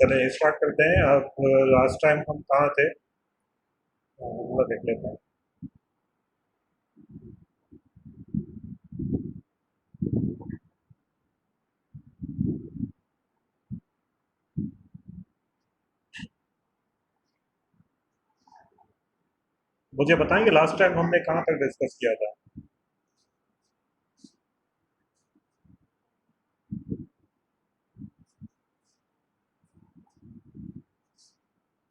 चले स्टार्ट करते हैं। अब लास्ट टाइम हम कहाँ थे? पूरा देख लेते हैं। मुझे बताएंगे लास्ट टाइम हमने कहाँ तक डिस्कस किया था?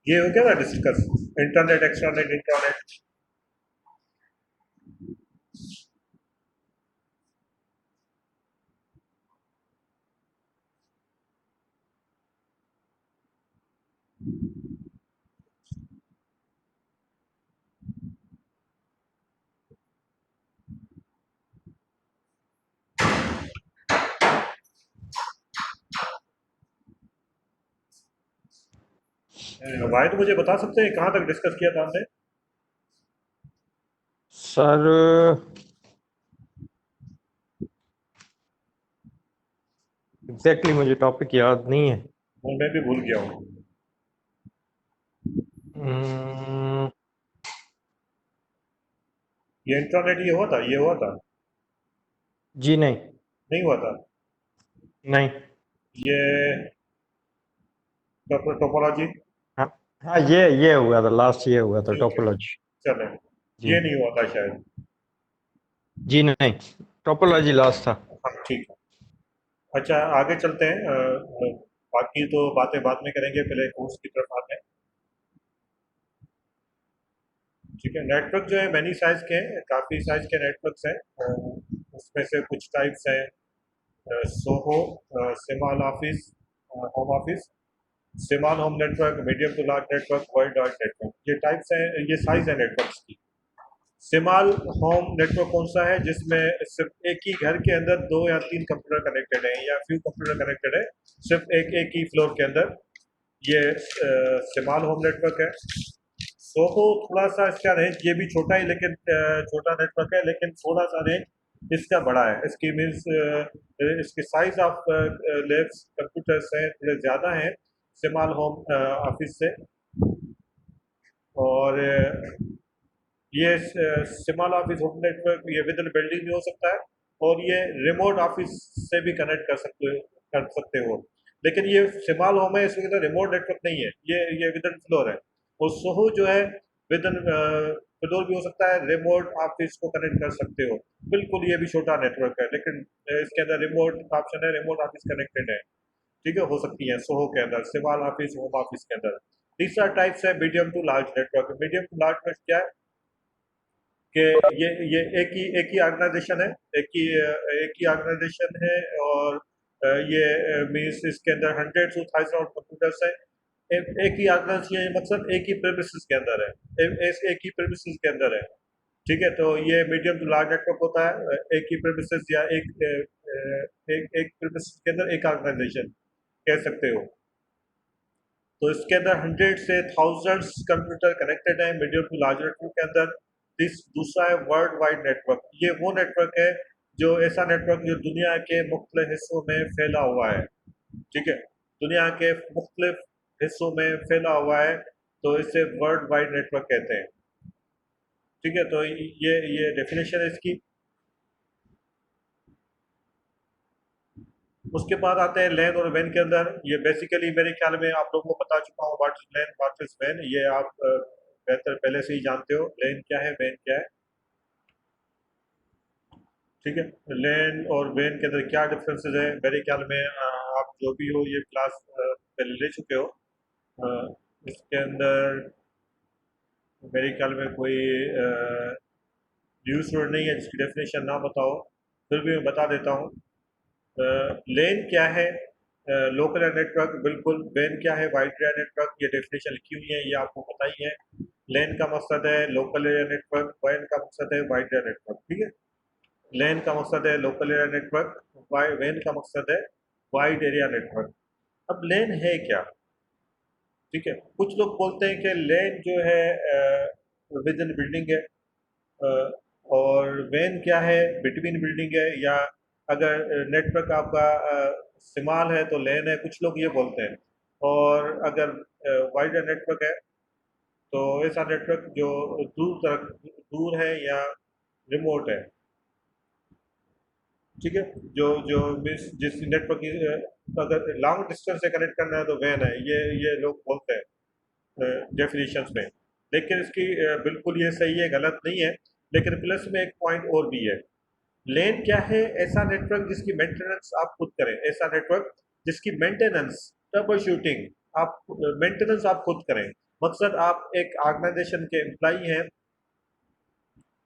ये हो गया था डिस्कस, इंटरनेट, एक्सट्रानेट, इंट्रानेट। भाई तो मुझे बता सकते हैं कहाँ तक डिस्कस किया था हमने? सर एग्जैक्टली मुझे टॉपिक याद नहीं है। मैं भी भूल गया हूँ। हम्म, ये इंटरनेट ये हुआ था, ये हुआ था? जी नहीं। नहीं हुआ था। नहीं। ये टोपोलॉजी। हाँ। हाँ, ये हुआ था, लास्ट ये हुआ था ठीक है, टोपोलॉजी। चले। जी। ये नहीं हुआ था शायद। जी नहीं, टोपोलॉजी लास्ट था। हाँ ठीक है। अच्छा, आगे चलते हैं। बाकी तो बातें बाद में करेंगे, पहले कोर्स की तरफ आते हैं। ठीक है। नेटवर्क जो है मैनी साइज के हैं, काफ़ी साइज के नेटवर्क्स हैं। उसमें से कुछ टाइप्स हैं: SOHO, small office, home office, small home network, medium to large network, world wide network. ये टाइप्स हैं, ये साइज है नेटवर्क्स की। सिमॉल होम नेटवर्क कौन सा है जिसमें सिर्फ एक ही घर के अंदर दो या तीन कंप्यूटर कनेक्टेड है या फ्यू कंप्यूटर कनेक्टेड है, सिर्फ एक एक ही फ्लोर के अंदर। ये सिमॉल होम नेटवर्क है। सोहो थोड़ा सा इसका रेंज ये भी छोटा ही, लेकिन छोटा नेटवर्क है, लेकिन थोड़ा सा रेंज इसका बड़ा है। इसकी मीन्स इसके साइज ऑफ लेब्स कंप्यूटर्स हैं थोड़े ज़्यादा हैं सिमॉल होम ऑफिस से। और ये सिमॉल ऑफिस होम नेटवर्क ये विद इन बिल्डिंग भी हो सकता है, और ये रिमोट ऑफिस से भी कनेक्ट कर सकते हो। लेकिन ये सिमॉल होम है, इसके अंदर रिमोट नेटवर्क नहीं है, ये विद इन फ्लोर है। और सोहो जो है विद इन फ्लोर भी हो सकता है, रिमोट ऑफिस को कनेक्ट कर सकते हो। बिल्कुल ये भी छोटा नेटवर्क है, लेकिन इसके अंदर रिमोट ऑप्शन है, रिमोट ऑफिस कनेक्टेड है। ठीक है, हो सकती है सोहो के अंदर, सिमॉल ऑफिस होम ऑफिस के अंदर। तीसरा टाइप्स है medium to large network. Medium to large network क्या है कि ये एक ही ऑर्गेनाइजेशन है, एक ही ऑर्गेनाइजेशन है। और ये मीन्स इसके अंदर hundreds of thousand of computers हैं। एक ही ऑर्गेनाइजेशन, ये मतलब एक ही प्रेमिसेस के अंदर है, एक ही प्रेमिसेस के अंदर है। ठीक है, तो ये मीडियम टू लार्ज नेटवर्क होता है। एक ही प्रेमिसेस या एक प्रेमिसेस के अंदर एक ऑर्गेनाइजेशन कह सकते हो। तो इसके अंदर हंड्रेड से थाउजेंड्स कंप्यूटर कनेक्टेड है मीडियम टू लार्ज नेटवर्क के अंदर। दूसरा है वर्ल्ड वाइड नेटवर्क। ये वो नेटवर्क है जो ऐसा नेटवर्क जो दुनिया के मुख्तलिफ हिस्सों में फैला हुआ है। ठीक है, दुनिया के मुख्तलिफ हिस्सों में फैला हुआ है, तो इसे वर्ल्ड वाइड नेटवर्क कहते हैं। ठीक है, तो ये डेफिनेशन है इसकी। उसके बाद आते हैं लैन और वैन के अंदर। ये बेसिकली मेरे ख्याल में आप लोगों को बता चुका हूँ, what is LAN, what is वैन। ये आप बेहतर पहले से ही जानते हो, लैन क्या है, वैन क्या है। ठीक है, लैन और वैन के अंदर क्या डिफरेंसेस है, मेरे ख्याल में आप जो भी हो ये क्लास पहले ले चुके हो। इसके अंदर मेरे ख्याल में कोई न्यूज़ वर्ड नहीं है जिसकी डेफिनेशन ना बताओ, फिर भी मैं बता देता हूँ। लेन क्या है? लोकल एरिया नेटवर्क, बिल्कुल। वैन क्या है? Wide area network. ये डेफिनेशन लिखी हुई है, ये आपको पता ही है। लेन का मकसद है लोकल एरिया नेटवर्क, वैन का मकसद है वाइड एरिया नेटवर्क। ठीक है, लेन का मकसद है लोकल एरिया नेटवर्क, वैन का मकसद है वाइड एरिया नेटवर्क। अब लेन है क्या? ठीक है, कुछ लोग बोलते हैं कि लेन जो है विद इन बिल्डिंग है, अ, और वैन क्या है? बिटवीन बिल्डिंग है। या अगर नेटवर्क आपका स्मॉल है तो लैन है, कुछ लोग ये बोलते हैं। और अगर वाइड नेटवर्क है तो ऐसा नेटवर्क जो दूर है या रिमोट है, ठीक है, जो जो जिस नेटवर्क की अगर लॉन्ग डिस्टेंस से कनेक्ट करना है तो वैन है, ये लोग बोलते हैं डेफिनेशंस में। लेकिन इसकी बिल्कुल ये सही है, गलत नहीं है। लेकिन प्लस में एक पॉइंट और भी है। लेन क्या है? ऐसा नेटवर्क जिसकी मेंटेनेंस आप खुद करें, ऐसा नेटवर्क जिसकी मेंटेनेंस, ट्रबल शूटिंग, आप मेंटेनेंस आप खुद करें। मकसद आप एक ऑर्गेनाइजेशन के एम्प्लाई हैं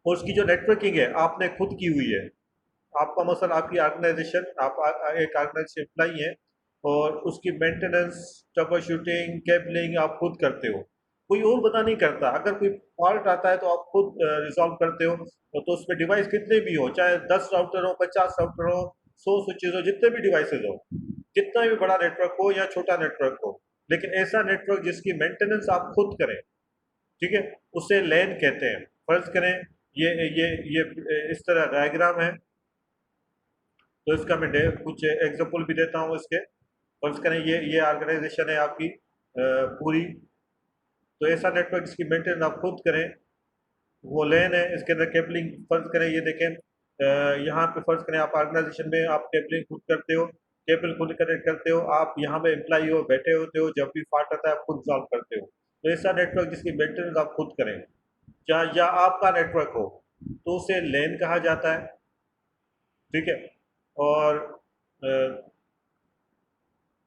और उसकी जो नेटवर्किंग है आपने खुद की हुई है। आपका मसला, आपकी ऑर्गेनाइजेशन, एक ऑर्गेनाइजेशन एम्प्लाई है और उसकी मेंटेनेंस, ट्रबल शूटिंग, केबलिंग आप खुद करते हो, कोई और बता नहीं करता। अगर कोई फॉल्ट आता है तो आप खुद रिजॉल्व करते हो। तो उसमें डिवाइस कितने भी हो, चाहे 10 राउटर हो, 50 राउटर हो, 100 स्विचेज हो, जितने भी डिवाइसेज हो, जितना भी बड़ा नेटवर्क हो या छोटा नेटवर्क हो, लेकिन ऐसा नेटवर्क जिसकी मेंटेनेंस आप खुद करें, ठीक है, उसे लैन कहते हैं। फर्ज करें ये इस तरह डायग्राम है, तो इसका मैं कुछ एग्जांपल भी देता हूँ इसके। फर्ज करें ये ऑर्गेनाइजेशन है आपकी पूरी। तो ऐसा नेटवर्क जिसकी मेंटेनेंस आप खुद करें, वो लैन है। इसके अंदर केबलिंग, फर्ज करें ये देखें, यहाँ पे फर्ज करें आप ऑर्गेनाइजेशन में आप केबलिंग खुद करते हो, केबल खुद कनेक्ट करते हो, आप यहाँ पे एम्प्लाई हो, बैठे होते हो, जब भी फॉल्ट आता है आप खुद सॉल्व करते हो। तो ऐसा नेटवर्क जिसकी मेंटेनेंस आप खुद करें या आपका नेटवर्क हो, तो उसे लैन कहा जाता है, ठीक है। और अ,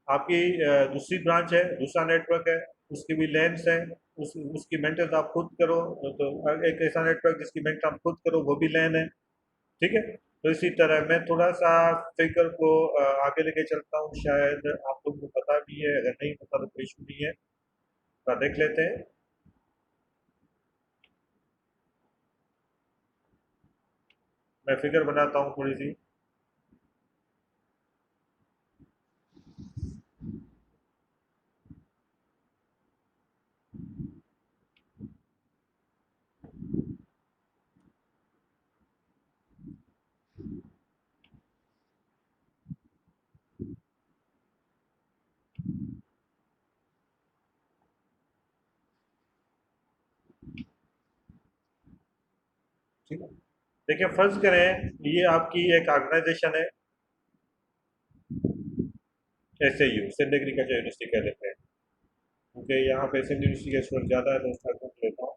आपकी दूसरी ब्रांच है, दूसरा नेटवर्क है, उसकी भी लेंस है, उसकी मेंटेनेंस आप खुद करो। तो एक ऐसा नेटवर्क जिसकी मेंटेनेंस आप खुद करो, वो भी लैन है, ठीक है। तो इसी तरह मैं थोड़ा सा फिगर को आगे लेके चलता हूँ, शायद आप लोग को पता भी है, अगर नहीं पता तो कोई इशू नहीं है, तो देख लेते हैं। मैं फिगर बनाता हूँ थोड़ी सी। ठीक है, देखिए फर्ज करें ये आपकी एक ऑर्गेनाइजेशन है, ऐसे ही सिंध एग्रीकल्चर यूनिवर्सिटी कह लेते हैं, क्योंकि यहाँ पे सिंध यूनिवर्सिटी के स्टूडेंट ज़्यादा है तो उसका ग्रुप लेता हूँ।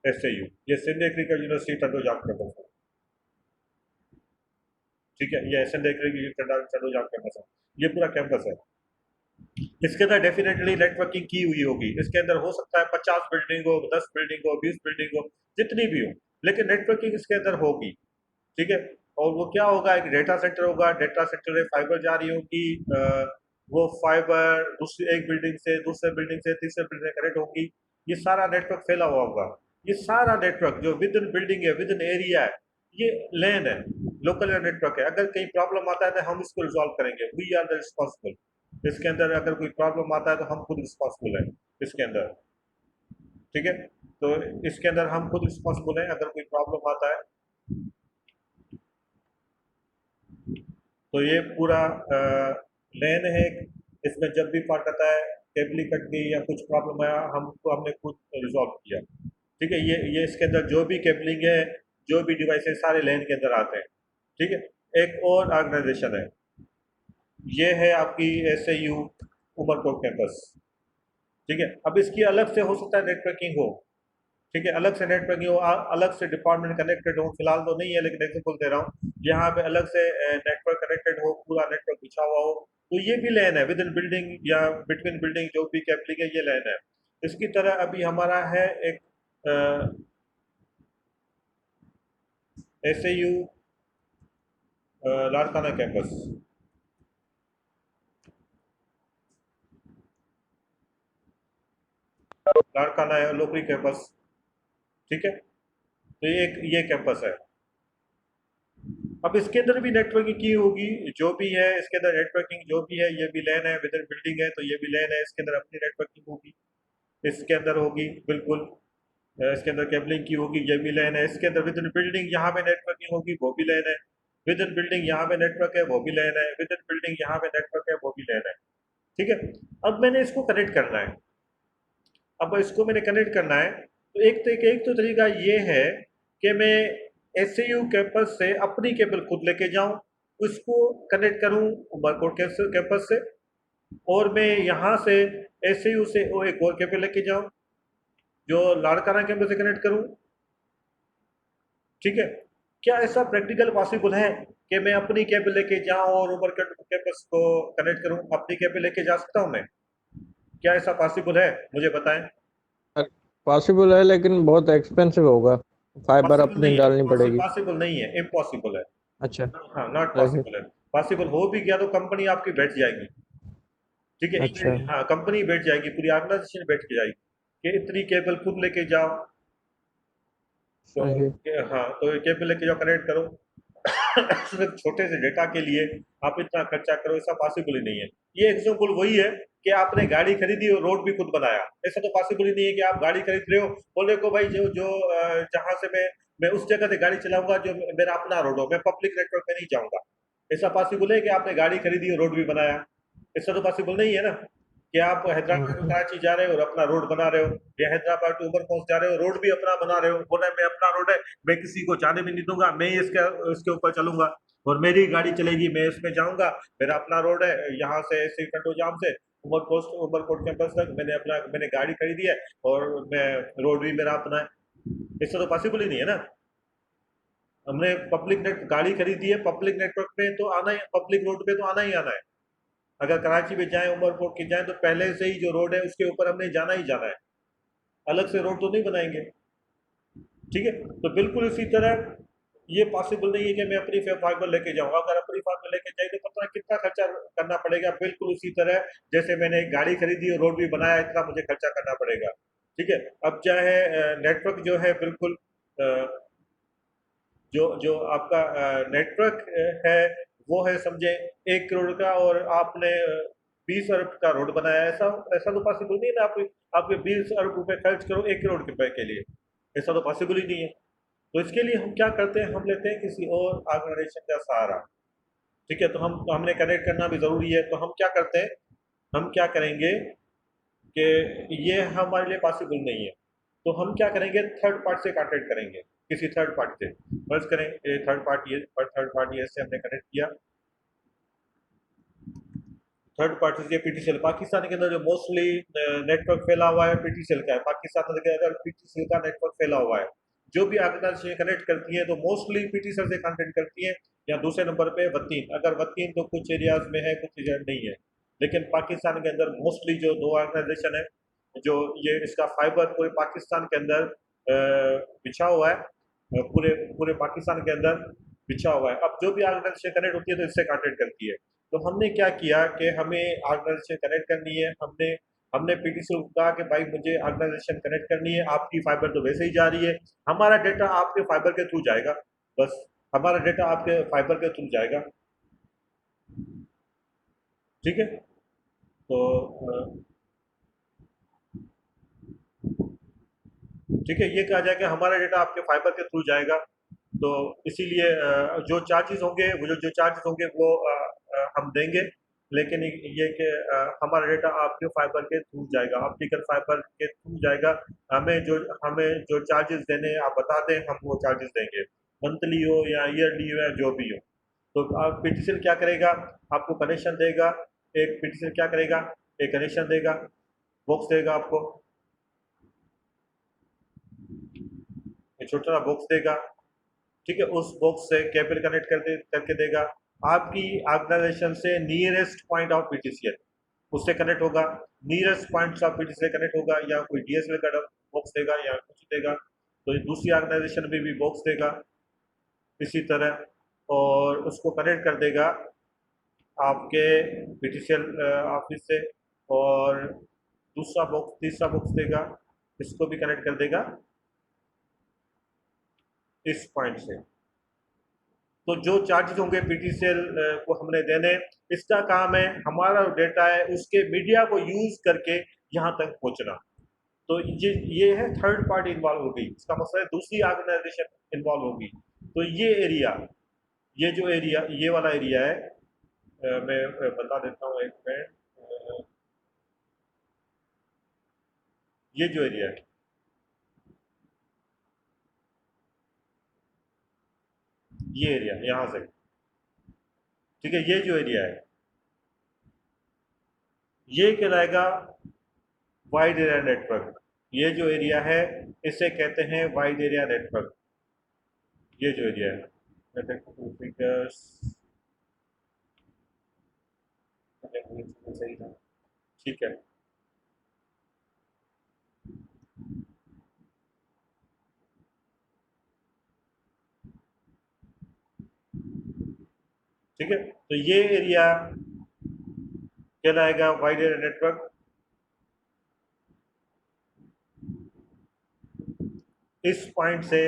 ऐसे ही ये सिंध एग्रीकल्चर यूनिवर्सिटी टंडो जाप कैंपस है, ठीक है, ये सिंध एग्रीकल्चर टंडो जाप कैंपस है, ये पूरा कैंपस है। इसके अंदर डेफिनेटली नेटवर्किंग की हुई होगी। इसके अंदर हो सकता है 50 बिल्डिंग हो, 10 बिल्डिंग हो, 20 बिल्डिंग हो, जितनी भी हो, लेकिन नेटवर्किंग इसके अंदर होगी, ठीक है। और वो क्या होगा, एक डेटा सेंटर होगा, डेटा सेंटर में फाइबर जा रही होगी, वो फाइबर दूसरी एक बिल्डिंग से, दूसरे बिल्डिंग से, तीसरे बिल्डिंग से कनेक्ट होगी। ये सारा नेटवर्क फैला हुआ होगा। ये सारा नेटवर्क जो विद इन बिल्डिंग है, विद इन एरिया है, ये लैन है, लोकल नेटवर्क है। अगर कहीं प्रॉब्लम आता है तो हम इसको रिजॉल्व करेंगे, वी आर द रिस्पॉन्सिबल। इसके अंदर अगर कोई प्रॉब्लम आता है तो हम खुद रिस्पॉन्सिबल है इसके अंदर, ठीक है। तो इसके अंदर हम खुद रिस्पॉन्सिबल है अगर कोई प्रॉब्लम आता है। तो ये पूरा लेन है, इसमें जब भी फॉल्ट आता है, केबलिंग कट गई या कुछ प्रॉब्लम आया, हमने खुद रिजॉल्व किया, ठीक है। ये इसके अंदर जो भी केबलिंग है, जो भी डिवाइस है, सारे लेन के अंदर आते हैं, ठीक है। एक और ऑर्गेनाइजेशन है, ये है आपकी SAU उमरकोट कैंपस, ठीक है। अब इसकी अलग से हो सकता है नेटवर्किंग हो, ठीक है, अलग से नेटवर्किंग हो, अलग से डिपार्टमेंट कनेक्टेड हो, फिलहाल तो नहीं है लेकिन एग्जाम्पल दे रहा हूँ, यहाँ पे अलग से नेटवर्क कनेक्टेड हो, पूरा नेटवर्क बिछा हुआ हो, तो ये भी लैन है, विद इन बिल्डिंग या बिटवीन बिल्डिंग, जो भी कैपलिंग है, ये लैन है। इसकी तरह अभी हमारा है एक SAU लाड़काना कैंपस, लाड़काना है लोकरी कैंपस, ठीक है। तो ये कैंपस है। अब इसके अंदर भी नेटवर्किंग की होगी, जो भी है इसके अंदर नेटवर्किंग जो भी है, ये भी लैन है, विद इन बिल्डिंग है तो ये भी लैन है, इसके अंदर अपनी नेटवर्किंग होगी, इसके अंदर होगी बिल्कुल। इसके अंदर केबलिंग की होगी, ये भी लैन है। इसके अंदर विद इन बिल्डिंग यहाँ पे नेटवर्किंग होगी, वो भी लैन है। विद इन बिल्डिंग यहाँ पे नेटवर्क है, वो भी लैन है। विद इन बिल्डिंग यहाँ पे नेटवर्क है, वो भी लैन है, ठीक है। अब मैंने इसको कनेक्ट करना है। अब इसको मैंने कनेक्ट करना है, तो एक तो तरीका ये है कि मैं एसयू कैंपस से अपनी केबल खुद लेके जाऊं, उसको कनेक्ट करूं उमरकोट कैंपस से, और मैं यहाँ से एसयू से वो एक और केबल लेके जाऊं जो लाड़काना कैंपस से कनेक्ट करूं। ठीक है। क्या ऐसा प्रैक्टिकल पॉसिबल है कि मैं अपनी केबल लेके जाऊं और उमरकोट कैंपस को कनेक्ट करूं? अपनी केबल लेके जा सकता हूं मैं? क्या ऐसा पॉसिबल है? मुझे बताएं। पॉसिबल है लेकिन बहुत एक्सपेंसिव होगा, फाइबर पॉसिबल अपनी नहीं है, डालनी पड़ेगी। पॉसिबल नहीं है, इम्पॉसिबल है। अच्छा। हाँ, नॉट तो फिर पॉसिबल है। पॉसिबल हो भी गया तो कंपनी आपकी बैठ जाएगी। ठीक है। अच्छा। हाँ, कंपनी बैठ जाएगी, पूरी ऑर्गेनाइजेशन बैठ के जाएगी कि इतनी केबल खुद लेके जाओ। तो सही। हाँ, तो ये केबल लेके जाओ, कनेक्ट करो। सिर्फ छोटे से डेटा के लिए आप इतना खर्चा करो, ऐसा पॉसिबल ही नहीं है। ये एग्जाम्पल वही है कि आपने गाड़ी खरीदी और रोड भी खुद बनाया। ऐसा तो पॉसिबल ही नहीं है कि आप गाड़ी खरीद रहे हो, बोले को भाई जो जो जहाँ से मैं उस जगह से गाड़ी चलाऊंगा जो मेरा अपना रोड हो, मैं पब्लिक नेटवर्क में नहीं जाऊंगा। ऐसा पॉसिबल है कि आपने गाड़ी खरीदी और रोड भी बनाया? ऐसा तो पॉसिबल नहीं है ना, कि आप हैदराबाद टू हम्म। कराची जा रहे हो और अपना रोड बना रहे हो, या हैदराबाद टू उमरकोट जा रहे हो, रोड भी अपना बना रहे हो, बोला मैं अपना रोड है, मैं किसी को जाने भी नहीं दूंगा, मैं ही इसके ऊपर चलूंगा और मेरी गाड़ी चलेगी, मैं इसमें जाऊंगा, मेरा अपना रोड है, यहाँ से श्रीकंठो जाम से उमरकोट कैंपस तक मैंने गाड़ी खरीदी है और मैं रोड भी मेरा अपना है। इससे तो पॉसिबल ही नहीं है ना। हमने पब्लिक नेट गाड़ी खरीदी है, पब्लिक नेटवर्क पे तो आना ही, पब्लिक रोड पे तो आना ही आना है। अगर कराची में जाए, उमरकोट की जाए, तो पहले से ही जो रोड है उसके ऊपर हमने जाना ही जाना है, अलग से रोड तो नहीं बनाएंगे। ठीक है। तो बिल्कुल इसी तरह ये पॉसिबल नहीं है कि मैं अपनी फाइबर लेके जाऊंगा। अगर अपनी फाइबर लेके जाए तो पता है कितना खर्चा करना पड़ेगा। बिल्कुल उसी तरह जैसे मैंने एक गाड़ी खरीदी और रोड भी बनाया, इतना मुझे खर्चा करना पड़ेगा। ठीक है। अब चाहे नेटवर्क जो है बिल्कुल अ, जो जो आपका नेटवर्क है वो है, समझे 1 करोड़ का, और आपने 20 अरब का रोड बनाया। ऐसा ऐसा तो पॉसिबल नहीं है ना, आप 20 अरब रुपए खर्च करो 1 करोड़ रुपए के लिए। ऐसा तो पॉसिबल ही नहीं है। तो इसके लिए हम क्या करते हैं, हम लेते हैं किसी और ऑर्गेनाइजेशन का सहारा। ठीक है। तो हमने कनेक्ट करना भी जरूरी है, तो हम क्या करते हैं, हम क्या करेंगे कि ये हमारे लिए पॉसिबल नहीं है, तो हम क्या करेंगे, थर्ड पार्ट से कांटेक्ट करेंगे, किसी थर्ड पार्टी से। फर्ज करें थर्ड पार्टी से हमने कनेक्ट किया। थर्ड पार्टी के पीटीसीएल, पाकिस्तान के अंदर जो मोस्टली नेटवर्क फैला हुआ है पीटीसीएल का है। पाकिस्तान के अंदर पीटीसीएल का नेटवर्क फैला हुआ है। जो भी ऑर्गेनाइजेशन कनेक्ट करती है तो मोस्टली पीटीसीएल से कनेक्ट करती है। या दूसरे नंबर पे वतीन, अगर वतीन तो कुछ एरियाज में है, कुछ एरिया नहीं है। लेकिन पाकिस्तान के अंदर मोस्टली जो दो ऑर्गेनाइजेशन है, जो ये इसका फाइबर पूरे पाकिस्तान के अंदर बिछा हुआ है, पूरे पूरे पाकिस्तान के अंदर बिछा हुआ है। अब जो भी ऑर्गेनाइजेशन कनेक्ट होती है तो इससे कनेक्ट करती है। तो हमने क्या किया कि हमें ऑर्गेनाइजेशन कनेक्ट करनी है, हमने हमने पीटीसी को कहा कि भाई मुझे ऑर्गेनाइजेशन कनेक्ट करनी है, आपकी फाइबर तो वैसे ही जा रही है, हमारा डेटा आपके फाइबर के थ्रू जाएगा, बस हमारा डेटा आपके फाइबर के थ्रू जाएगा। ठीक है। तो ठीक है, ये कहा जाए कि हमारा डेटा आपके फाइबर के थ्रू जाएगा। तो इसीलिए जो चार्जेस होंगे, वो जो चार्जेस होंगे वो हम देंगे। लेकिन ये कि हमारा डेटा आपके फाइबर के थ्रू जाएगा, ऑप्टिकल फाइबर के थ्रू जाएगा। हमें जो चार्जेस देने हैं आप बता दें, हम वो चार्जेस देंगे, मंथली हो या ईयरली हो या जो भी हो। तो आप पीटीसीएल क्या करेगा, आपको कनेक्शन देगा। एक पीटीसीएल क्या करेगा, एक कनेक्शन देगा, बॉक्स देगा आपको, एक छोटा सा बॉक्स देगा। ठीक है। उस बॉक्स से केबल कनेक्ट करके देगा। आपकी ऑर्गेनाइजेशन से नियरेस्ट पॉइंट ऑफ पीटीसीएल उससे कनेक्ट होगा, nearest point of PTCL connect होगा, या कोई डीएसएल का बॉक्स देगा या कुछ देगा। तो दूसरी ऑर्गेनाइजेशन में भी बॉक्स देगा इसी तरह, और उसको कनेक्ट कर देगा आपके पीटीसीएल ऑफिस से। और दूसरा बॉक्स, तीसरा बॉक्स देगा, इसको भी कनेक्ट कर देगा इस पॉइंट से। तो जो चार्जेस होंगे पीटीसीएल को हमने देने, इसका काम है हमारा डेटा है उसके मीडिया को यूज करके यहाँ तक पहुँचना। तो ये है थर्ड पार्टी इन्वॉल्व होगी, इसका मतलब है दूसरी ऑर्गेनाइजेशन इन्वॉल्व होगी। तो ये एरिया, ये जो एरिया, ये वाला एरिया है, मैं बता देता हूँ एक मिनट। ये जो एरिया है, ये एरिया यहाँ से, ठीक है, ये जो एरिया है ये कहलाएगा वाइड एरिया नेटवर्क। ये जो एरिया है इसे कहते हैं वाइड एरिया नेटवर्क। ये जो एरिया है फिगर्स सही था, ठीक है। ठीक है, तो ये एरिया कहलाएगा वाइड एरिया नेटवर्क। इस पॉइंट से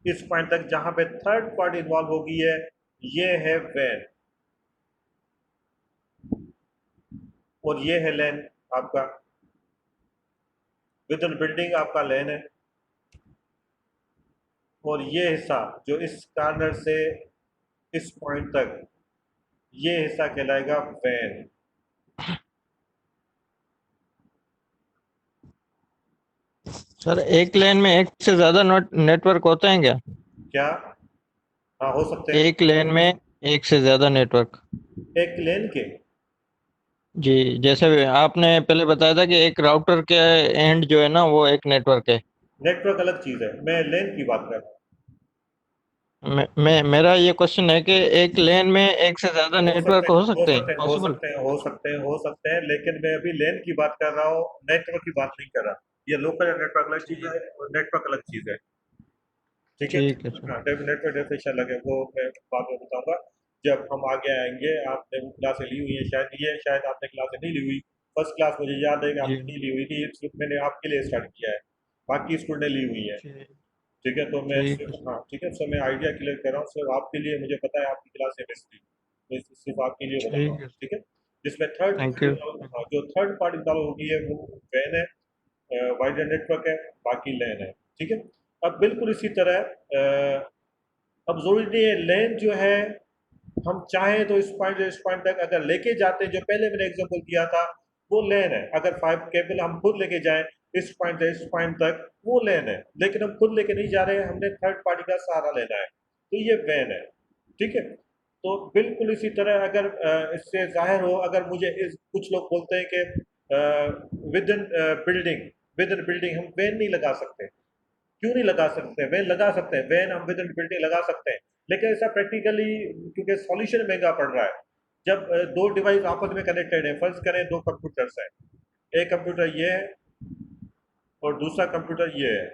इस पॉइंट तक जहां पे थर्ड पार्टी इन्वॉल्व होगी है, ये है वैन और ये है लैन आपका। विद इन बिल्डिंग आपका लैन है और ये हिस्सा जो इस कॉर्नर से इस पॉइंट तक, ये हिस्सा कहलाएगा वैन। सर एक लेन में एक से ज्यादा नेटवर्क होते हैं क्या? क्या? हाँ, हो सकते हैं। एक लेन में एक से ज्यादा नेटवर्क? एक लेन के जी, जैसे आपने पहले बताया था कि एक राउटर के एंड जो है ना वो एक नेटवर्क है। नेटवर्क अलग चीज है, मैं लेन की बात कर रहा हूँ। मेरा ये क्वेश्चन है कि एक लेन में एक से ज्यादा हो सकते नेटवर्क हैं, हो हो सकते हैं, सकते हैं, हो पॉसिबल? सकते हैं, हो सकते हैं, हो सकते हैं, लेकिन मैं अभी लेन की बात कर रहा हूँ, नेटवर्क की बात नहीं कर रहा। ये लोकल नेटवर्क अलग चीज ठीक है और नेटवर्क अलग चीज है। ठीक है। ठीक है सर। हाँ, नेटवर्क डेफिनेशन लगे वो मैं बाद में बताऊंगा जब हम आगे आएंगे। आपने वो क्लासें ली हुई है शायद, ये शायद आपने क्लासें नहीं ली हुई। फर्स्ट क्लास मुझे याद है कि जी आपने नहीं ली हुई थी, सिर्फ मैंने आपके लिए स्टार्ट किया है, बाकी स्कूल ने ली हुई है। ठीक ठीक है, तो मैं ठीक सिर्फ, है हाँ ठीक है, सो मैं आइडिया क्लियर कर रहा हूँ सिर्फ आपके लिए। मुझे पता है आपकी क्लास है हिस्ट्री, तो सिर्फ आपके लिए बता रहा ठीक हूँ। है। ठीक है, जिसमें थर्ड थैंक यू। पार्टी, हाँ, जो थर्ड पार्टी इंस्टॉल होगी है वो वैन है, वाइड नेटवर्क है, बाकी लैन है। ठीक है। अब बिल्कुल इसी तरह अब जरूरी नहीं है लैन जो है हम चाहें तो इस पॉइंट तक अगर लेके जाते हैं, जो पहले मैंने एग्जांपल दिया था वो लेन है। अगर 5 केबल हम खुद लेके जाएं इस पॉइंट से इस पॉइंट तक, वो लेन है, लेकिन हम खुद लेके नहीं जा रहे हैं, हमने थर्ड पार्टी का सहारा लेना है, तो ये वैन है। ठीक है, तो बिल्कुल इसी तरह अगर इससे जाहिर हो, अगर मुझे कुछ लोग बोलते हैं कि विद इन बिल्डिंग हम वैन नहीं लगा सकते। क्यों नहीं लगा सकते? वैन लगा सकते हैं, वैन हम विद इन बिल्डिंग लगा सकते हैं, लेकिन ऐसा प्रैक्टिकली क्योंकि सॉल्यूशन महंगा पड़ रहा है। जब दो डिवाइस आपस में कनेक्टेड है, फर्ज करें दो कंप्यूटर्स हैं, एक कंप्यूटर ये है और दूसरा कंप्यूटर ये है।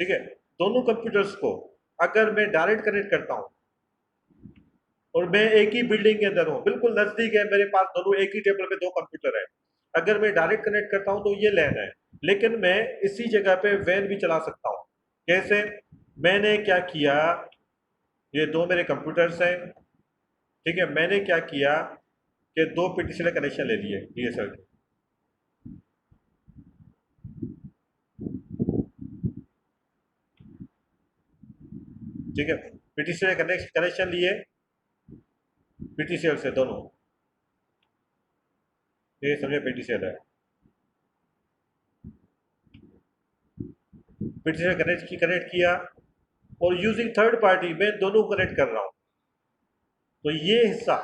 ठीक है, दोनों कंप्यूटर्स को अगर मैं डायरेक्ट कनेक्ट करता हूं और मैं एक ही बिल्डिंग के अंदर हूँ, बिल्कुल नजदीक है मेरे पास, दोनों एक ही टेबल पे दो कंप्यूटर है, अगर मैं डायरेक्ट कनेक्ट करता हूं तो ये लैन है। लेकिन मैं इसी जगह पे वैन भी चला सकता हूँ। कैसे? मैंने क्या किया, ये दो मेरे कंप्यूटर्स हैं, ठीक है, मैंने क्या किया कि दो पीटीसीएल कनेक्शन ले लिए डीएसएल के। ठीक है, पीटीसीएल कनेक्शन लिए, पीटीसीएल से दोनों, ये समझे पीटीसीएल है, पीटीसीएल कनेक्ट किया और यूजिंग थर्ड पार्टी मैं दोनों को कनेक्ट कर रहा हूँ। तो ये हिस्सा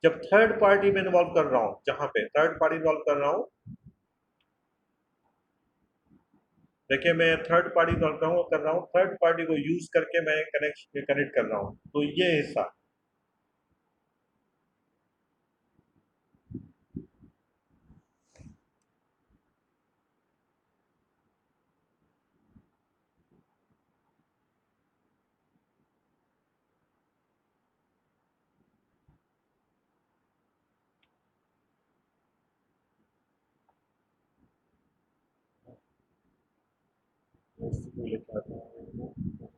जब थर्ड पार्टी में इन्वॉल्व कर रहा हूँ, जहां पे थर्ड पार्टी इन्वॉल्व कर रहा हूँ, देखिए मैं थर्ड पार्टी कर रहा हूँ, थर्ड पार्टी को यूज करके मैं कनेक्ट कर रहा हूँ, तो ये हिस्सा लेके आता हूँ।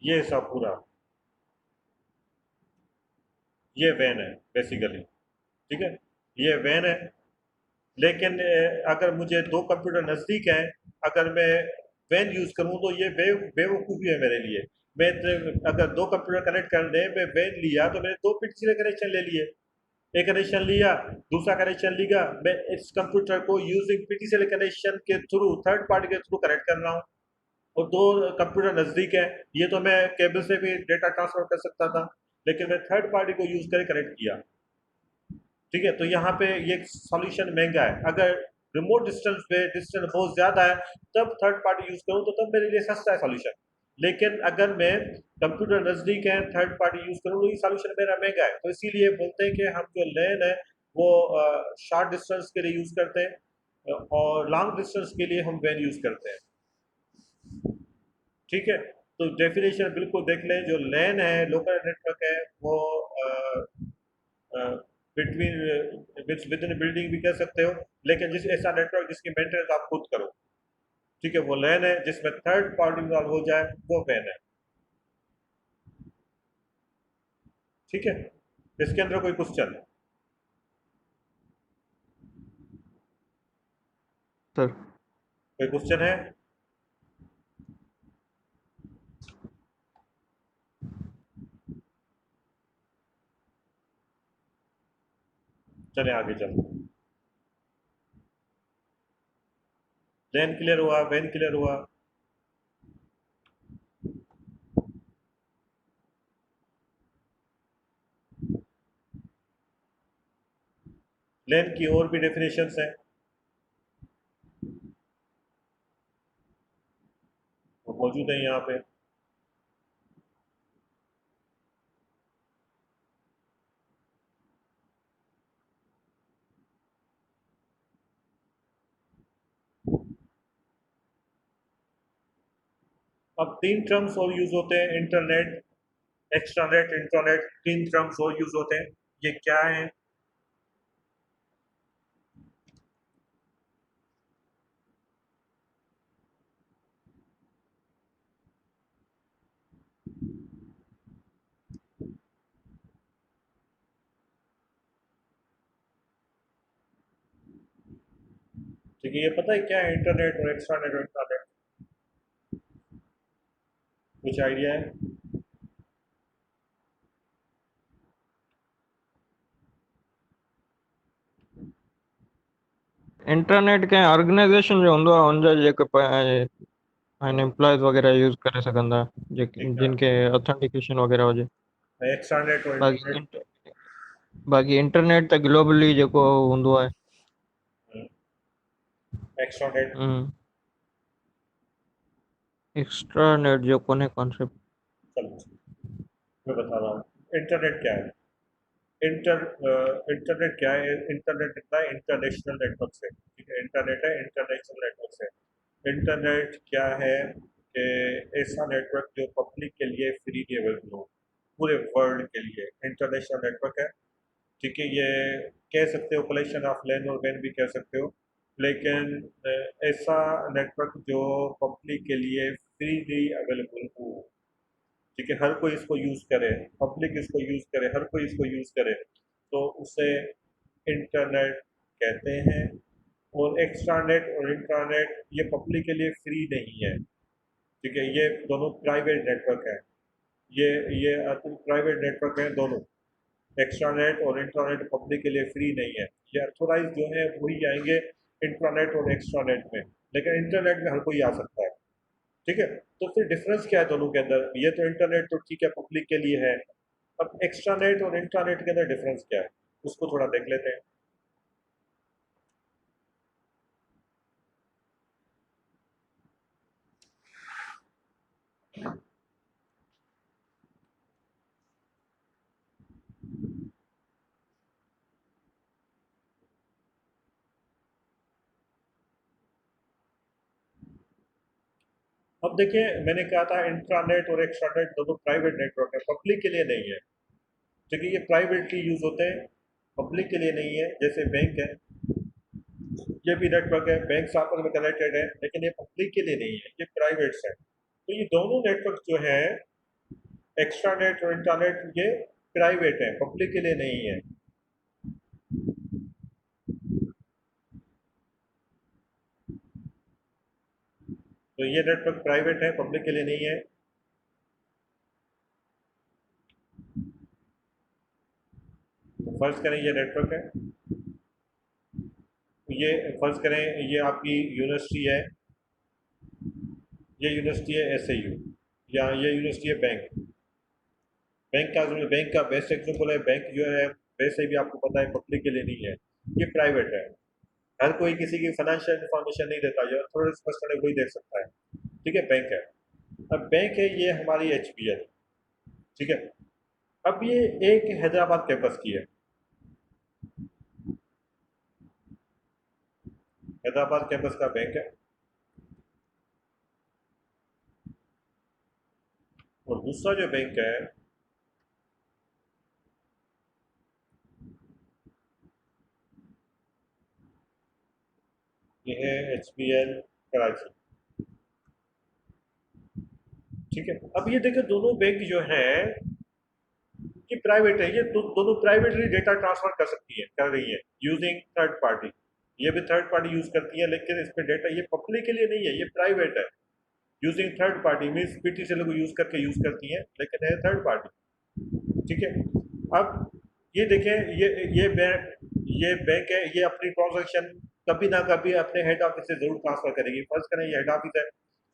ये हिस्सा पूरा ये वैन है बेसिकली। ठीक है, ये वैन है, लेकिन अगर मुझे दो कंप्यूटर नज़दीक हैं, अगर मैं वैन यूज़ करूँ तो ये बेवकूफ़ी है मेरे लिए। मैं अगर दो कंप्यूटर कनेक्ट कर दें, मैं वैन लिया तो मैंने दो पिछले कनेक्शन ले लिए। एक कनेक्शन लिया, दूसरा कनेक्शन लिया, मैं इस कंप्यूटर को यूजिंग पीटीसीएल कनेक्शन के थ्रू थर्ड पार्टी के थ्रू कनेक्ट कर रहा हूँ, और दो कंप्यूटर नज़दीक है, ये तो मैं केबल से भी डेटा ट्रांसफर कर सकता था, लेकिन मैं थर्ड पार्टी को यूज कर कनेक्ट किया। ठीक है, तो यहाँ पे ये सॉल्यूशन महंगा है। अगर रिमोट डिस्टेंस पे डिस्टेंस बहुत ज़्यादा है तब थर्ड पार्टी यूज़ करूँ तो तब मेरे लिए सस्ता है सॉल्यूशन। लेकिन अगर मैं कंप्यूटर नज़दीक है थर्ड पार्टी यूज़ करूँ तो ये सॉल्यूशन मेरा महंगा है, तो इसीलिए बोलते हैं कि हम जो लैन है वो शॉर्ट डिस्टेंस के लिए यूज़ करते हैं, और लॉन्ग डिस्टेंस के लिए हम वैन यूज़ करते हैं। ठीक है, तो डेफिनेशन बिल्कुल देख लें, जो लैन है लोकल नेटवर्क है वो बिटवीन विद इन बिल्डिंग भी कह सकते हो, लेकिन जिस ऐसा नेटवर्क जिसकी मेंटेनेंस आप खुद करो। ठीक है, वो लैन है, जिसमें थर्ड पार्टी इन्वॉल्व हो जाए वो वैन है। ठीक है, इसके अंदर कोई क्वेश्चन? सर। कोई क्वेश्चन है? चले आगे चलो। लैन क्लियर हुआ, वैन क्लियर हुआ। लैन की और भी डेफिनेशंस हैं, वो मौजूद है यहाँ पे। अब तीन टर्म्स और यूज होते हैं, इंटरनेट, एक्सट्रानेट, इंट्रानेट, तीन टर्म्स और यूज होते हैं। ये क्या है? ठीक है, ये पता है क्या है इंटरनेट और एक्सट्रानेट और इंट्रानेट? कुछ आइडिया है? इंटरनेट के ऑर्गेनाइजेशन जो हूंदो आहे हुनजा जेके एम्प्लॉयज़ वग़ैरह यूज़ करे सघंदा, ठीक है, जिनके ऑथेंटिकेशन वग़ैरह हुजे। एक्सट्रानेट और बाक़ी इंटरनेट। बाक़ी इंटरनेट त ग्लोबली जेको हूंदो आहे। एक्सट्रानेट। एक्स्ट्रा नेट जो कोन्हे कॉन्सेप्ट। चलो मैं बता रहा हूँ, इंटरनेट क्या है। इंटरनेट क्या है? इंटरनेट इतना इंटरनेशनल नेटवर्क से, ठीक है, इंटरनेट है इंटरनेशनल नेटवर्क से। इंटरनेट क्या है कि ऐसा नेटवर्क जो पब्लिक के लिए फ्री अवेलेबल हो, पूरे वर्ल्ड के लिए इंटरनेशनल नेटवर्क है। ठीक है, ये कह सकते हो कलेक्शन ऑफ लैन और वैन भी कह सकते हो, लेकिन ऐसा नेटवर्क जो पब्लिक के लिए फ्रीली अवेलेबल हो। ठीक है, हर कोई इसको यूज़ करे, पब्लिक इसको यूज़ करे, हर कोई इसको यूज़ करे, तो उसे इंटरनेट कहते हैं। और एक्स्ट्रानेट और इंट्रानेट ये पब्लिक के लिए फ्री नहीं है। ठीक है, ये दोनों प्राइवेट नेटवर्क है। ये प्राइवेट नेटवर्क है दोनों, एक्स्ट्रानेट और इंट्रानेट पब्लिक के लिए फ्री नहीं है। ये अथोराइज जो है वही आएंगे इंट्रानेट और एक्स्ट्रानेट में, लेकिन इंटरनेट में हर कोई आ सकता है। ठीक है, तो फिर डिफरेंस क्या है दोनों के अंदर? ये तो इंटरनेट तो ठीक है पब्लिक के लिए है, अब एक्स्ट्रानेट और इंट्रानेट के अंदर डिफरेंस क्या है उसको थोड़ा देख लेते हैं। अब देखिए, मैंने कहा था इंट्रानेट और एक्स्ट्रानेट दोनों प्राइवेट नेटवर्क है, पब्लिक के लिए नहीं है। ठीक है, ये प्राइवेटली यूज होते हैं, पब्लिक के लिए नहीं है। जैसे बैंक है, ये भी नेटवर्क है, बैंक आपस में कनेक्टेड है, लेकिन ये पब्लिक के लिए नहीं है, ये प्राइवेट है। तो ये दोनों नेटवर्क जो है एक्स्ट्रानेट और इंटरनेट, ये प्राइवेट है, पब्लिक के लिए नहीं है। तो ये नेटवर्क प्राइवेट है, पब्लिक के लिए नहीं है। फर्ज करें ये नेटवर्क है, ये फर्ज करें ये आपकी यूनिवर्सिटी है, ये यूनिवर्सिटी है एसएयू, या ये यूनिवर्सिटी है बैंक। बैंक का बेस्ट एग्जाम्पल है। बैंक जो है वैसे भी आपको पता है पब्लिक के लिए नहीं है, ये प्राइवेट है। हर कोई किसी की फाइनेंशियल इन्फॉर्मेशन नहीं देता, जो थोड़ा स्पष्ट वही देख सकता है। ठीक है, बैंक है। अब बैंक है ये हमारी एचबीएल। ठीक है, अब ये एक हैदराबाद कैंपस की है, हैदराबाद कैंपस का बैंक है। और दूसरा जो बैंक है ये है एचबीएल कराची। ठीक है, अब ये देखो दोनों बैंक जो है ये प्राइवेट है, ये दोनों प्राइवेटली डेटा ट्रांसफर कर सकती है, कर रही है यूजिंग थर्ड पार्टी। ये भी थर्ड पार्टी यूज करती है, लेकिन इसमें डेटा ये पब्लिक के लिए नहीं है, ये प्राइवेट है। Using third party means PTC लोग यूज करके यूज करती है, लेकिन है थर्ड पार्टी। ठीक है, अब ये देखें, ये बैंक है, ये अपनी ट्रांजेक्शन कभी ना कभी अपने हेड ऑफिस से जरूर ट्रांसफर करेगी। फर्ज करें ये हेड ऑफिस है,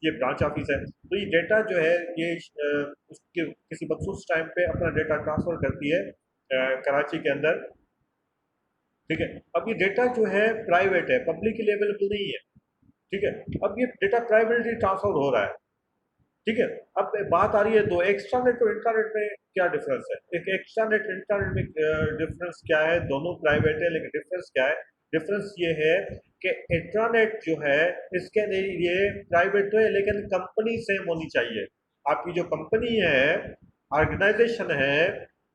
ये ब्रांच ऑफिस है, तो ये डेटा जो है ये उसके किसी मखसूस टाइम पे अपना डेटा ट्रांसफर करती है कराची के अंदर। ठीक है, अब ये डेटा जो है प्राइवेट है, पब्लिक के लिए अवेलेबल नहीं है। ठीक है, अब ये डेटा प्राइवेटली ट्रांसफर हो रहा है। ठीक है, अब बात आ रही है दो एक्स्ट्रानेट और इंटरनेट में क्या डिफरेंस है। एक एक्स्ट्रानेट इंटरनेट में डिफरेंस क्या है, दोनों प्राइवेट है, लेकिन डिफरेंस क्या है? डिफरेंस ये है कि इंटरनेट जो है इसके लिए प्राइवेट तो है, लेकिन कंपनी सेम होनी चाहिए। आपकी जो कंपनी है, ऑर्गेनाइजेशन है,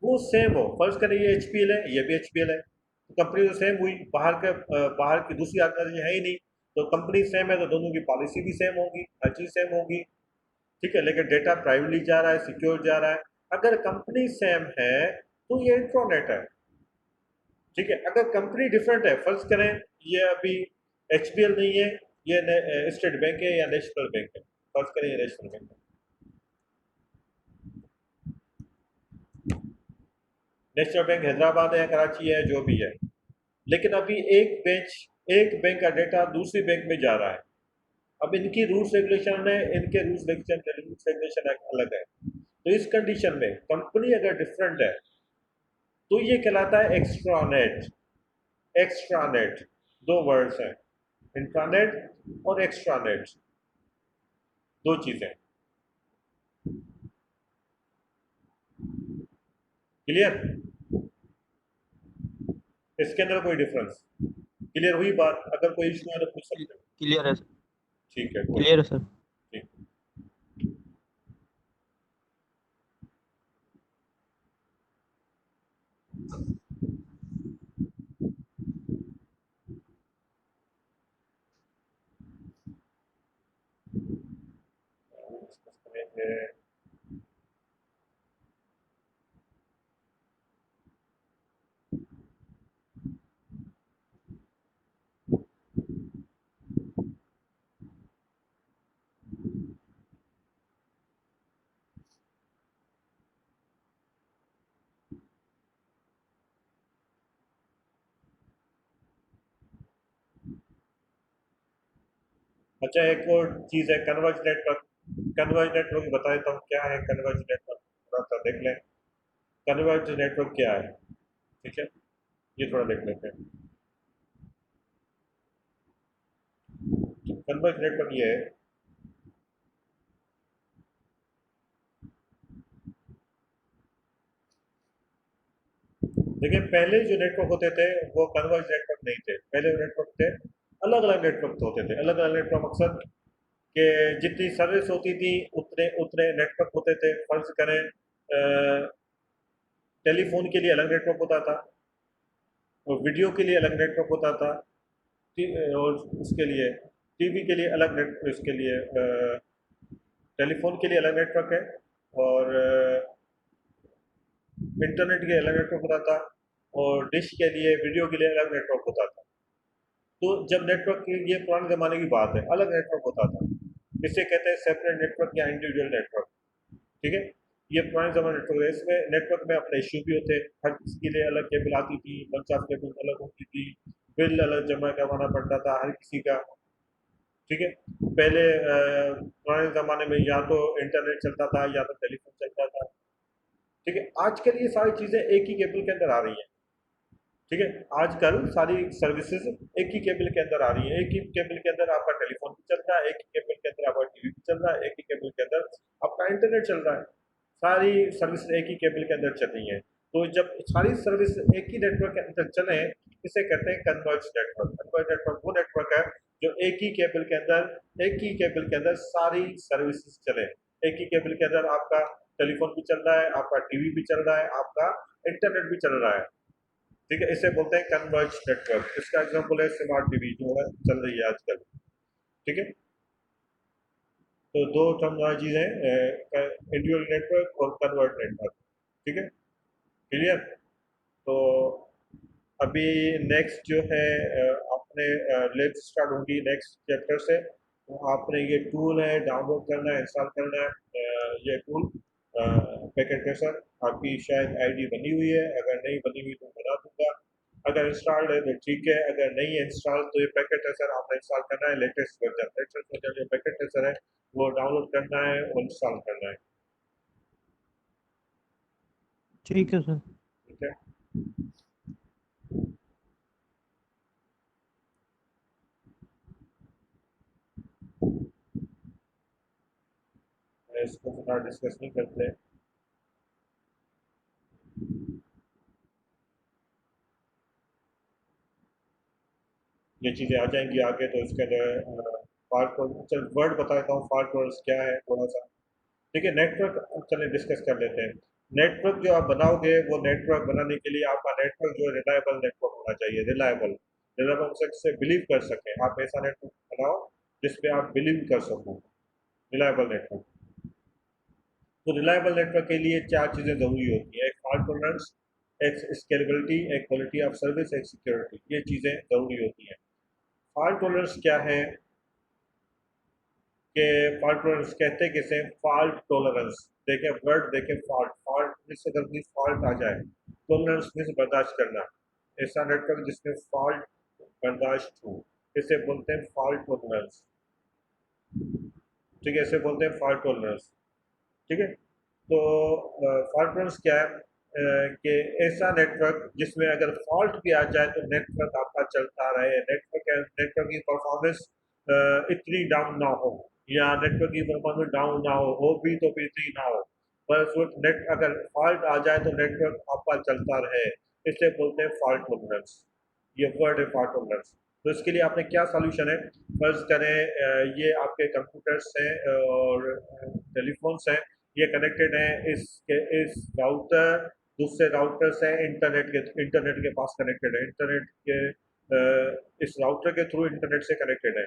वो सेम हो। फर्ज करें ये एचपीएल है, ये भी एचपीएल है, तो कंपनी तो सेम हुई। बाहर की दूसरी ऑर्गेनाइजेशन है ही नहीं, तो कंपनी सेम है तो दोनों की पॉलिसी भी सेम होगी, हर चीज सेम होगी। ठीक है, लेकिन डेटा प्राइवेटली जा रहा है, सिक्योर जा रहा है। अगर कंपनी सेम है तो ये इंट्रानेट है। ठीक है, अगर कंपनी डिफरेंट है, फर्ज करें ये अभी एचबीएल नहीं है, ये स्टेट बैंक है या नेशनल बैंक है। फर्ज करें ये नेशनल बैंक है, नेशनल बैंक हैदराबाद है, कराची है, जो भी है। लेकिन अभी एक बैंक का डेटा दूसरी बैंक में जा रहा है। अब इनकी रूल्स रेगुलेशन है, इनके रूल्स रेगुलेशन अलग है। तो इस कंडीशन में कंपनी अगर डिफरेंट है तो ये कहलाता है एक्स्ट्रानेट। एक्स्ट्रानेट, दो वर्ड्स हैं, इंट्रानेट और एक्स्ट्रानेट, दो चीजें। क्लियर? इसके अंदर कोई डिफरेंस क्लियर हुई बात? अगर कोई इशू है तो पूछ सकते हो। क्लियर है सर। ठीक है, कोई क्लियर है सर। ठीक। अच्छा, एक और चीज है कन्वर्ज नेटवर्क। कन्वर्ज नेटवर्क बता देता हूँ क्या है कन्वर्ज नेटवर्क, थोड़ा सा देख लें। कन्वर्ज नेटवर्क क्या है? ठीक है, ये थोड़ा देख लेते हैं। कन्वर्ज नेटवर्क ये है, देखिए पहले जो नेटवर्क होते थे वो कन्वर्ज नेटवर्क नहीं थे। पहले नेटवर्क थे अलग अलग नेटवर्क होते थे। अलग अलग नेटवर्क मकसद कि जितनी सर्विस होती थी उतने उतने नेटवर्क होते थे। फर्ज करें टेलीफोन के लिए अलग नेटवर्क होता था, और वीडियो के लिए अलग नेटवर्क होता था, और उसके लिए टीवी के लिए अलग नेट, इसके लिए टेलीफोन के लिए अलग नेटवर्क है, और इंटरनेट के लिए अलग नेटवर्क होता था, और डिश के लिए वीडियो के लिए अलग नेटवर्क होता था। तो जब नेटवर्क की, ये पुराने ज़माने की बात है, अलग नेटवर्क होता था। इसे कहते हैं सेपरेट नेटवर्क या इंडिविजुअल नेटवर्क। ठीक है, ये पुराने ज़माने नेटवर्क है, इसमें नेटवर्क में अपने इश्यू भी होते, हर किसी के लिए अलग केबल आती थी, बंच ऑफ केबल अलग होती थी, बिल अलग जमा करवाना पड़ता था हर किसी का, ठीक है। पहले पुराने ज़माने में या तो इंटरनेट चलता था या तो टेलीफोन चलता था, ठीक है। आजकल ये सारी चीज़ें एक ही केबल के अंदर आ रही हैं, ठीक है। आजकल सारी सर्विसेज एक ही केबल के अंदर आ रही है, एक ही केबल के अंदर आपका टेलीफोन भी चल रहा है, एक ही केबल के अंदर आपका टीवी भी चल रहा है, एक ही केबल के अंदर आपका इंटरनेट चल रहा है, सारी सर्विस एक ही केबल के अंदर चल रही है। तो जब सारी सर्विस एक ही नेटवर्क के अंदर चले, इसे कहते हैं कन्वर्ज नेटवर्क। कन्वर्ज नेटवर्क वो नेटवर्क है जो एक ही केबल के अंदर सारी सर्विसेज चले, एक ही केबल के अंदर आपका टेलीफोन भी चल रहा है, आपका टीवी भी चल रहा है, आपका इंटरनेट भी चल रहा है, ठीक है। इसे बोलते हैं कन्वर्ज नेटवर्क। इसका एग्जांपल है स्मार्ट टीवी जो है चल रही है आजकल, ठीक है। तो दो टर्मिनोलॉजीज हैं, इंडिविजुअल नेटवर्क और कन्वर्ज नेटवर्क, ठीक है, क्लियर। तो अभी नेक्स्ट जो है आपने लेट्स स्टार्ट होंगी नेक्स्ट चैप्टर से। तो आपने ये टूल है डाउनलोड करना है, इंस्टॉल करना है, ये टूल पैकेट ट्रेसर। आपकी शायद आईडी बनी हुई है, अगर नहीं बनी हुई तो बना दूंगा, अगर इंस्टॉल्ड है तो ठीक है, अगर नहीं है इंस्टॉल तो ये पैकेट ट्रेसर आपने इंस्टॉल करना है, लेटेस्ट वर्जन जो पैकेट ट्रेसर है वो डाउनलोड करना है और इंस्टॉल करना है, ठीक है सर। ठीक है। इसको फिलहाल डिस्कस नहीं करते, ये चीज़ें आ जाएंगी आगे। तो इसके अंदर फाल्ट, चल वर्ड बता देता हूँ फाल्ट वर्ड्स क्या है थोड़ा सा, ठीक है। नेटवर्क चलिए डिस्कस कर लेते हैं। नेटवर्क जो आप बनाओगे, वो नेटवर्क बनाने के लिए आपका नेटवर्क जो है रिलायबल नेटवर्क होना चाहिए, रिलायबल। रिलायबल से बिलीव कर सके आप, ऐसा नेटवर्क बनाओ जिसपे आप बिलीव कर सको, रिलायबल नेटवर्क। तो रिलायबल नेटवर्क के लिए चार चीज़ें ज़रूरी होती हैं, एक फॉल्ट टॉलरेंस, एक स्केलेबिलिटी, एक क्वालिटी ऑफ सर्विस, एक सिक्योरिटी, ये चीज़ें ज़रूरी होती हैं। फॉल्ट टॉलरेंस क्या है कि फॉल्ट टॉलरेंस कहते किसे, फॉल्ट टॉलरेंस, देखें वर्ड, देखें फॉल्ट, फॉल्ट मीन्स अगर कोई फॉल्ट आ जाए, टॉलरेंस मीन्स बर्दाश्त करना, ऐसा नेटवर्क जिसमें फॉल्ट बर्दाश्त हो, इसे बोलते हैं फॉल्ट टॉलरेंस, ठीक है, इसे बोलते हैं फॉल्ट टॉलरेंस, ठीक है। तो फॉल्ट टॉलरेंस क्या है कि ऐसा नेटवर्क जिसमें अगर फॉल्ट भी आ जाए तो नेटवर्क आपका चलता रहे, नेटवर्क की परफॉर्मेंस इतनी डाउन ना हो, या नेटवर्क की परफॉर्मेंस डाउन ना हो भी तो भी इतनी ना हो, बस वो नेट अगर फॉल्ट आ जाए तो नेटवर्क आपका चलता रहे, इसे बोलते हैं फॉल्ट टॉलरेंस। ये वर्ड है फॉल्ट टॉलरेंस। तो इसके लिए आपने क्या सॉल्यूशन है, फर्ज करें ये आपके कंप्यूटर्स हैं और टेलीफोन्स हैं, ये कनेक्टेड हैं इस राउटर दूसरे राउटर से इंटरनेट के पास कनेक्टेड है, इंटरनेट के इस राउटर के थ्रू इंटरनेट से कनेक्टेड है,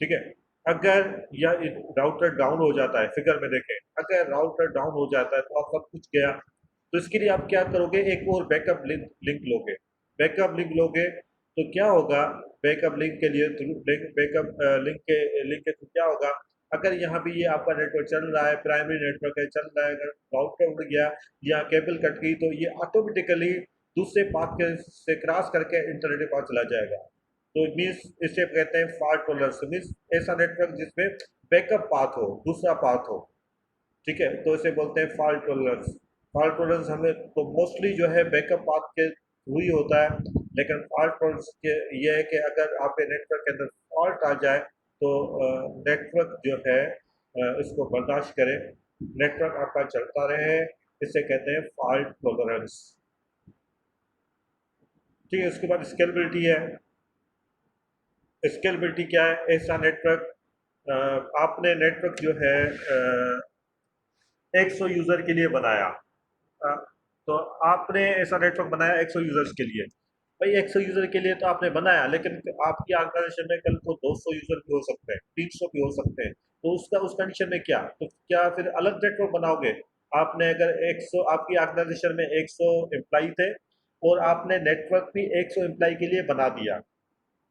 ठीक है। अगर यह राउटर डाउन हो जाता है, फिगर में देखें, अगर राउटर डाउन हो जाता है तो आप सब कुछ गया, तो इसके लिए आप क्या करोगे, एक और बैकअप लिंक लोगे, बैकअप लिंक लोगे तो क्या होगा, बैकअप लिंक के लिए बैकअप लिंक के थ्रू क्या होगा, अगर यहाँ भी ये आपका नेटवर्क चल रहा है, प्राइमरी नेटवर्क है चल रहा है, अगर राउटर उड़ गया या केबल कट गई तो ये ऑटोमेटिकली दूसरे पाथ के से क्रॉस करके इंटरनेट के पास चला जाएगा। तो मीन्स इसे कहते हैं फॉल्ट टॉलरेंस, मीन्स ऐसा नेटवर्क जिसमें बैकअप पाथ हो, दूसरा पाथ हो, ठीक है, तो इसे बोलते हैं फॉल्ट टॉलरेंस। फॉल्ट टॉलरेंस हमें तो मोस्टली जो है बैकअप पाथ के थ्रू ही होता है, लेकिन फॉल्ट टॉलरेंस के ये है कि अगर आपके नेटवर्क के अंदर फॉल्ट आ जाए तो नेटवर्क जो है इसको बर्दाश्त करे, नेटवर्क आपका चलता रहे, इसे कहते हैं फॉल्ट टॉलरेंस, ठीक है। उसके बाद स्केलेबिलिटी है। स्केलेबिलिटी क्या है, ऐसा नेटवर्क आपने नेटवर्क जो है 100 यूज़र के लिए बनाया, अ, तो आपने ऐसा नेटवर्क बनाया 100 यूज़र्स के लिए, भाई 100 यूज़र के लिए तो आपने बनाया, लेकिन आपकी ऑर्गेनाइजेशन में कल को 200 यूज़र भी हो सकते हैं, 300 भी हो सकते हैं, तो उस कंडीशन में क्या, तो क्या फिर अलग नेटवर्क बनाओगे। आपने अगर 100, आपकी ऑर्गेनाइजेशन में 100 एम्प्लाई थे और आपने नेटवर्क भी 100 एम्प्लाई के लिए बना दिया,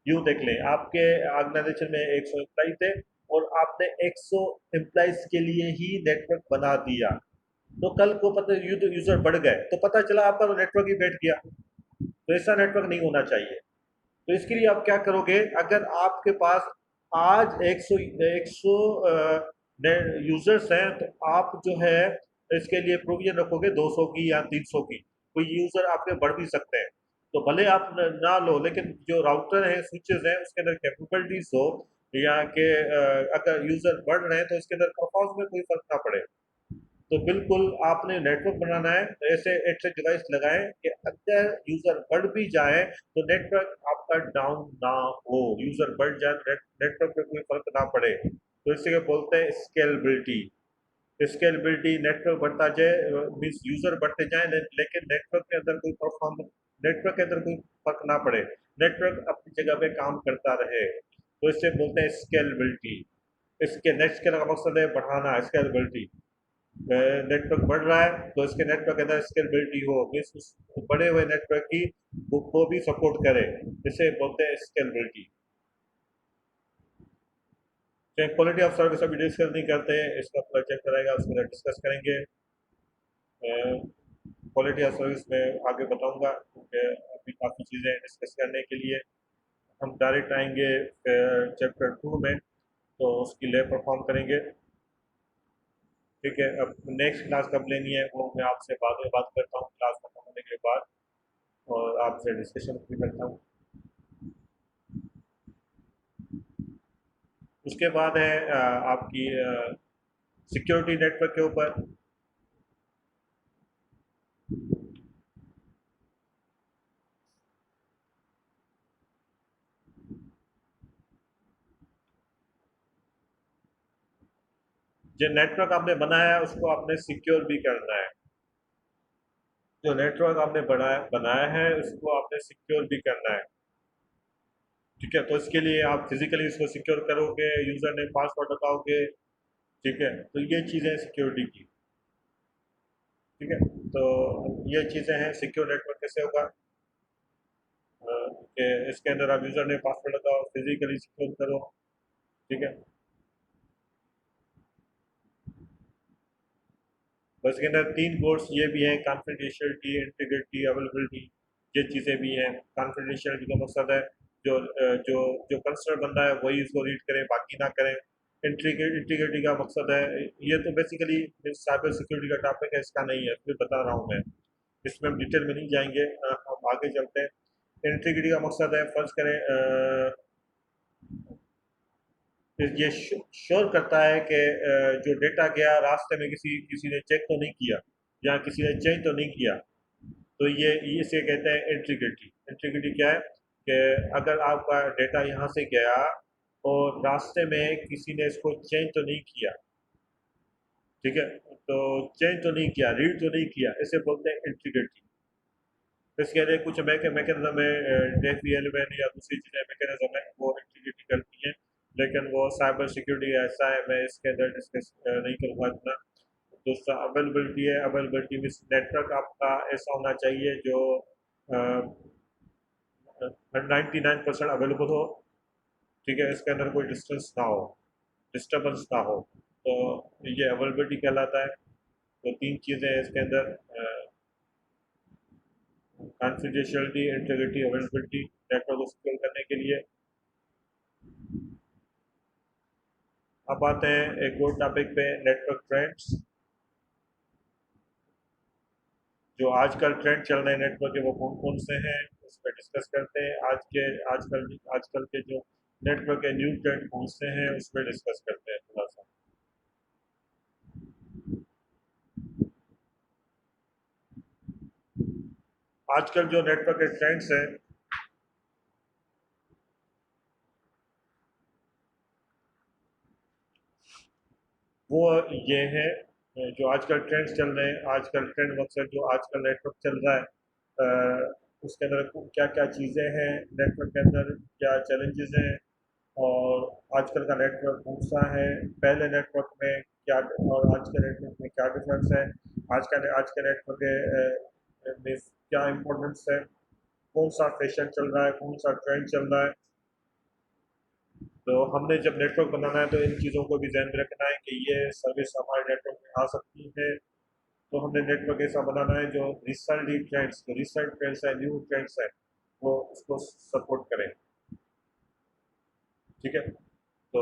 यूँ देख लें आपके ऑर्गेनाइजेशन में 100 एम्प्लाई थे और आपने 100 एम्प्लॉइज के लिए ही नेटवर्क बना दिया, तो कल को पता यूजर बढ़ गए तो पता चला आपका तो नेटवर्क ही बैठ गया। तो ऐसा नेटवर्क नहीं होना चाहिए। तो इसके लिए आप क्या करोगे, अगर आपके पास आज 100 यूजर्स हैं तो आप जो है इसके लिए प्रोविजन रखोगे 200 की या 300 की। कोई यूजर आपके बढ़ भी सकते हैं, तो भले आप ना लो, लेकिन जो राउटर है स्विचेस हैं उसके अंदर कैपेबिलिटीज हो, या कि अगर यूजर बढ़ रहे हैं तो इसके अंदर परफॉर्मेंस में कोई फर्क ना पड़े। तो बिल्कुल आपने नेटवर्क बनाना है तो ऐसे ऐसे डिवाइस लगाएं कि अगर यूजर बढ़ भी जाए तो नेटवर्क आपका डाउन ना हो। यूजर बढ़ जाए तो नेटवर्क पे कोई फर्क ना पड़े। तो इसे क्या बोलते हैं, स्केलेबिलिटी। स्केलेबिलिटी, नेटवर्क बढ़ता जाए मीन्स यूजर बढ़ते जाए लेकिन नेटवर्क के अंदर कोई परफॉर्म नेटवर्क के अंदर कोई फर्क ना पड़े, नेटवर्क अपनी जगह पे काम करता रहे। तो इससे बोलते हैं स्केलेबिलिटी। इसके नेक्स्ट का मकसद है बढ़ाना, स्केलेबिलिटी। नेटवर्क बढ़ रहा है तो इसके नेटवर्क के अंदर स्केलेबिलिटी हो, मीन्स उस बड़े हुए नेटवर्क की को भी सपोर्ट करे, इसे बोलते हैं स्केलेबिलिटी। क्वालिटी ऑफ सर्विस अभी डिस्कस नहीं करते हैं, इसका प्रोजेक्ट रहेगा उसमें डिस्कस करेंगे। क्वालिटी ऑफ सर्विस में आगे बताऊंगा क्योंकि अभी काफ़ी चीज़ें डिस्कस करने के लिए। हम डायरेक्ट आएंगे चैप्टर 2 में, तो उसकी लैब परफॉर्म करेंगे। ठीक है, अब नेक्स्ट क्लास कब लेनी है वो मैं आपसे बाद में बात करता हूँ क्लास खत्म होने के बाद, और आपसे डिस्कशन भी करता हूँ। उसके बाद है आपकी सिक्योरिटी नेटवर्क के ऊपर। जो नेटवर्क आपने बनाया है उसको आपने सिक्योर भी करना है। जो नेटवर्क आपने बनाया है उसको आपने सिक्योर भी करना है। ठीक है, तो इसके लिए आप फिजिकली उसको सिक्योर करोगे, यूजर ने पासवर्ड बताओगे। ठीक है, तो ये चीज़ें सिक्योरिटी की। ठीक है, तो ये चीज़ें हैं सिक्योर नेटवर्क कैसे होगा। कि इसके अंदर आप यूजर ने पासवर्ड लगाओ, फिजिकली सिक्योर करो। ठीक है, बस इसके अंदर तीन कोड्स ये भी हैं, कॉन्फिडेंशियलिटी, इंटीग्रिटी, अवेलेबिलिटी। ये चीज़ें भी हैं। कॉन्फिडेंशियलिटी का मकसद है जो जो जो कंसर्न बंदा है वही इसको रीड करे, बाकी ना करें। इंटीग्रिटी का मकसद है, ये तो बेसिकली साइबर सिक्योरिटी का टॉपिक है, इसका नहीं है, फिर बता रहा हूँ मैं। इसमें हम डिटेल में नहीं जाएंगे, हम आगे चलते हैं। इंटीग्रिटी का मकसद है, फर्ज करें ये श्योर करता है कि जो डेटा गया रास्ते में किसी किसी ने चेक तो नहीं किया, या किसी ने चेंज तो नहीं किया। तो ये इसे कहते हैं इंटीग्रिटी। इंटीग्रिटी क्या है कि अगर आपका डेटा यहाँ से गया और रास्ते में किसी ने इसको चेंज तो नहीं किया। ठीक है, तो चेंज तो नहीं किया, रीड तो नहीं किया, इसे बोलते हैं इंटीग्रिटी। इसके लिए कुछ मैकेनिज्म है, डेफी एलिमेंट या दूसरी चीज़ें मैकेनिज्म है वो इंटीग्रिटी करती हैं, लेकिन वो साइबर सिक्योरिटी ऐसा है, मैं इसके अंदर डिस्कस नहीं करूँगा इतना। दूसरा अवेलेबिलिटी है। अवेलेबिलिटी मीन्स नेटवर्क आपका ऐसा होना चाहिए जो 99% अवेलेबल हो। ठीक है, इसके अंदर कोई डिस्टेंस ना हो, डिस्टर्बेंस ना हो, तो ये अवेलेबिलिटी कहलाता है। तो तीन चीज़ें हैं इसके अंदर, कॉन्फिडेंशियलिटी, इंटीग्रिटी, अवेलेबिलिटी, नेटवर्क को सिक्योर करने के लिए। अब आते हैं एक और टॉपिक पे, नेटवर्क ट्रेंड्स। जो आजकल ट्रेंड चल रहे हैं नेटवर्क के वो कौन कौन से हैं उस पर डिस्कस करते हैं। आजकल आजकल के जो नेटवर्क के न्यू ट्रेंड कौन से हैं उस पर डिस्कस करते हैं थोड़ा सा। आजकल जो नेटवर्क के ट्रेंड्स हैं वो ये हैं, जो आजकल ट्रेंड्स चल रहे हैं, आजकल ट्रेंड मकसद जो आजकल नेटवर्क चल रहा है, उसके अंदर क्या क्या चीज़ें हैं, नेटवर्क के अंदर क्या चैलेंजेस हैं, और आजकल का नेटवर्क कौन सा है, पहले नेटवर्क में क्या और आज के नेटवर्क में क्या डिफरेंस है, आज के नेटवर्क में क्या इम्पोर्टेंस है, कौन सा फैशन चल रहा है, कौन सा ट्रेंड चल रहा है। तो हमने जब नेटवर्क बनाना है तो इन चीज़ों को भी ध्यान में रखना है कि ये सर्विस हमारे नेटवर्क में आ सकती है तो हमने नेटवर्क ऐसा बनाना है जो रिसेंट ट्रेंड्स है, न्यू ट्रेंड्स है, वो उसको सपोर्ट करें। ठीक है, तो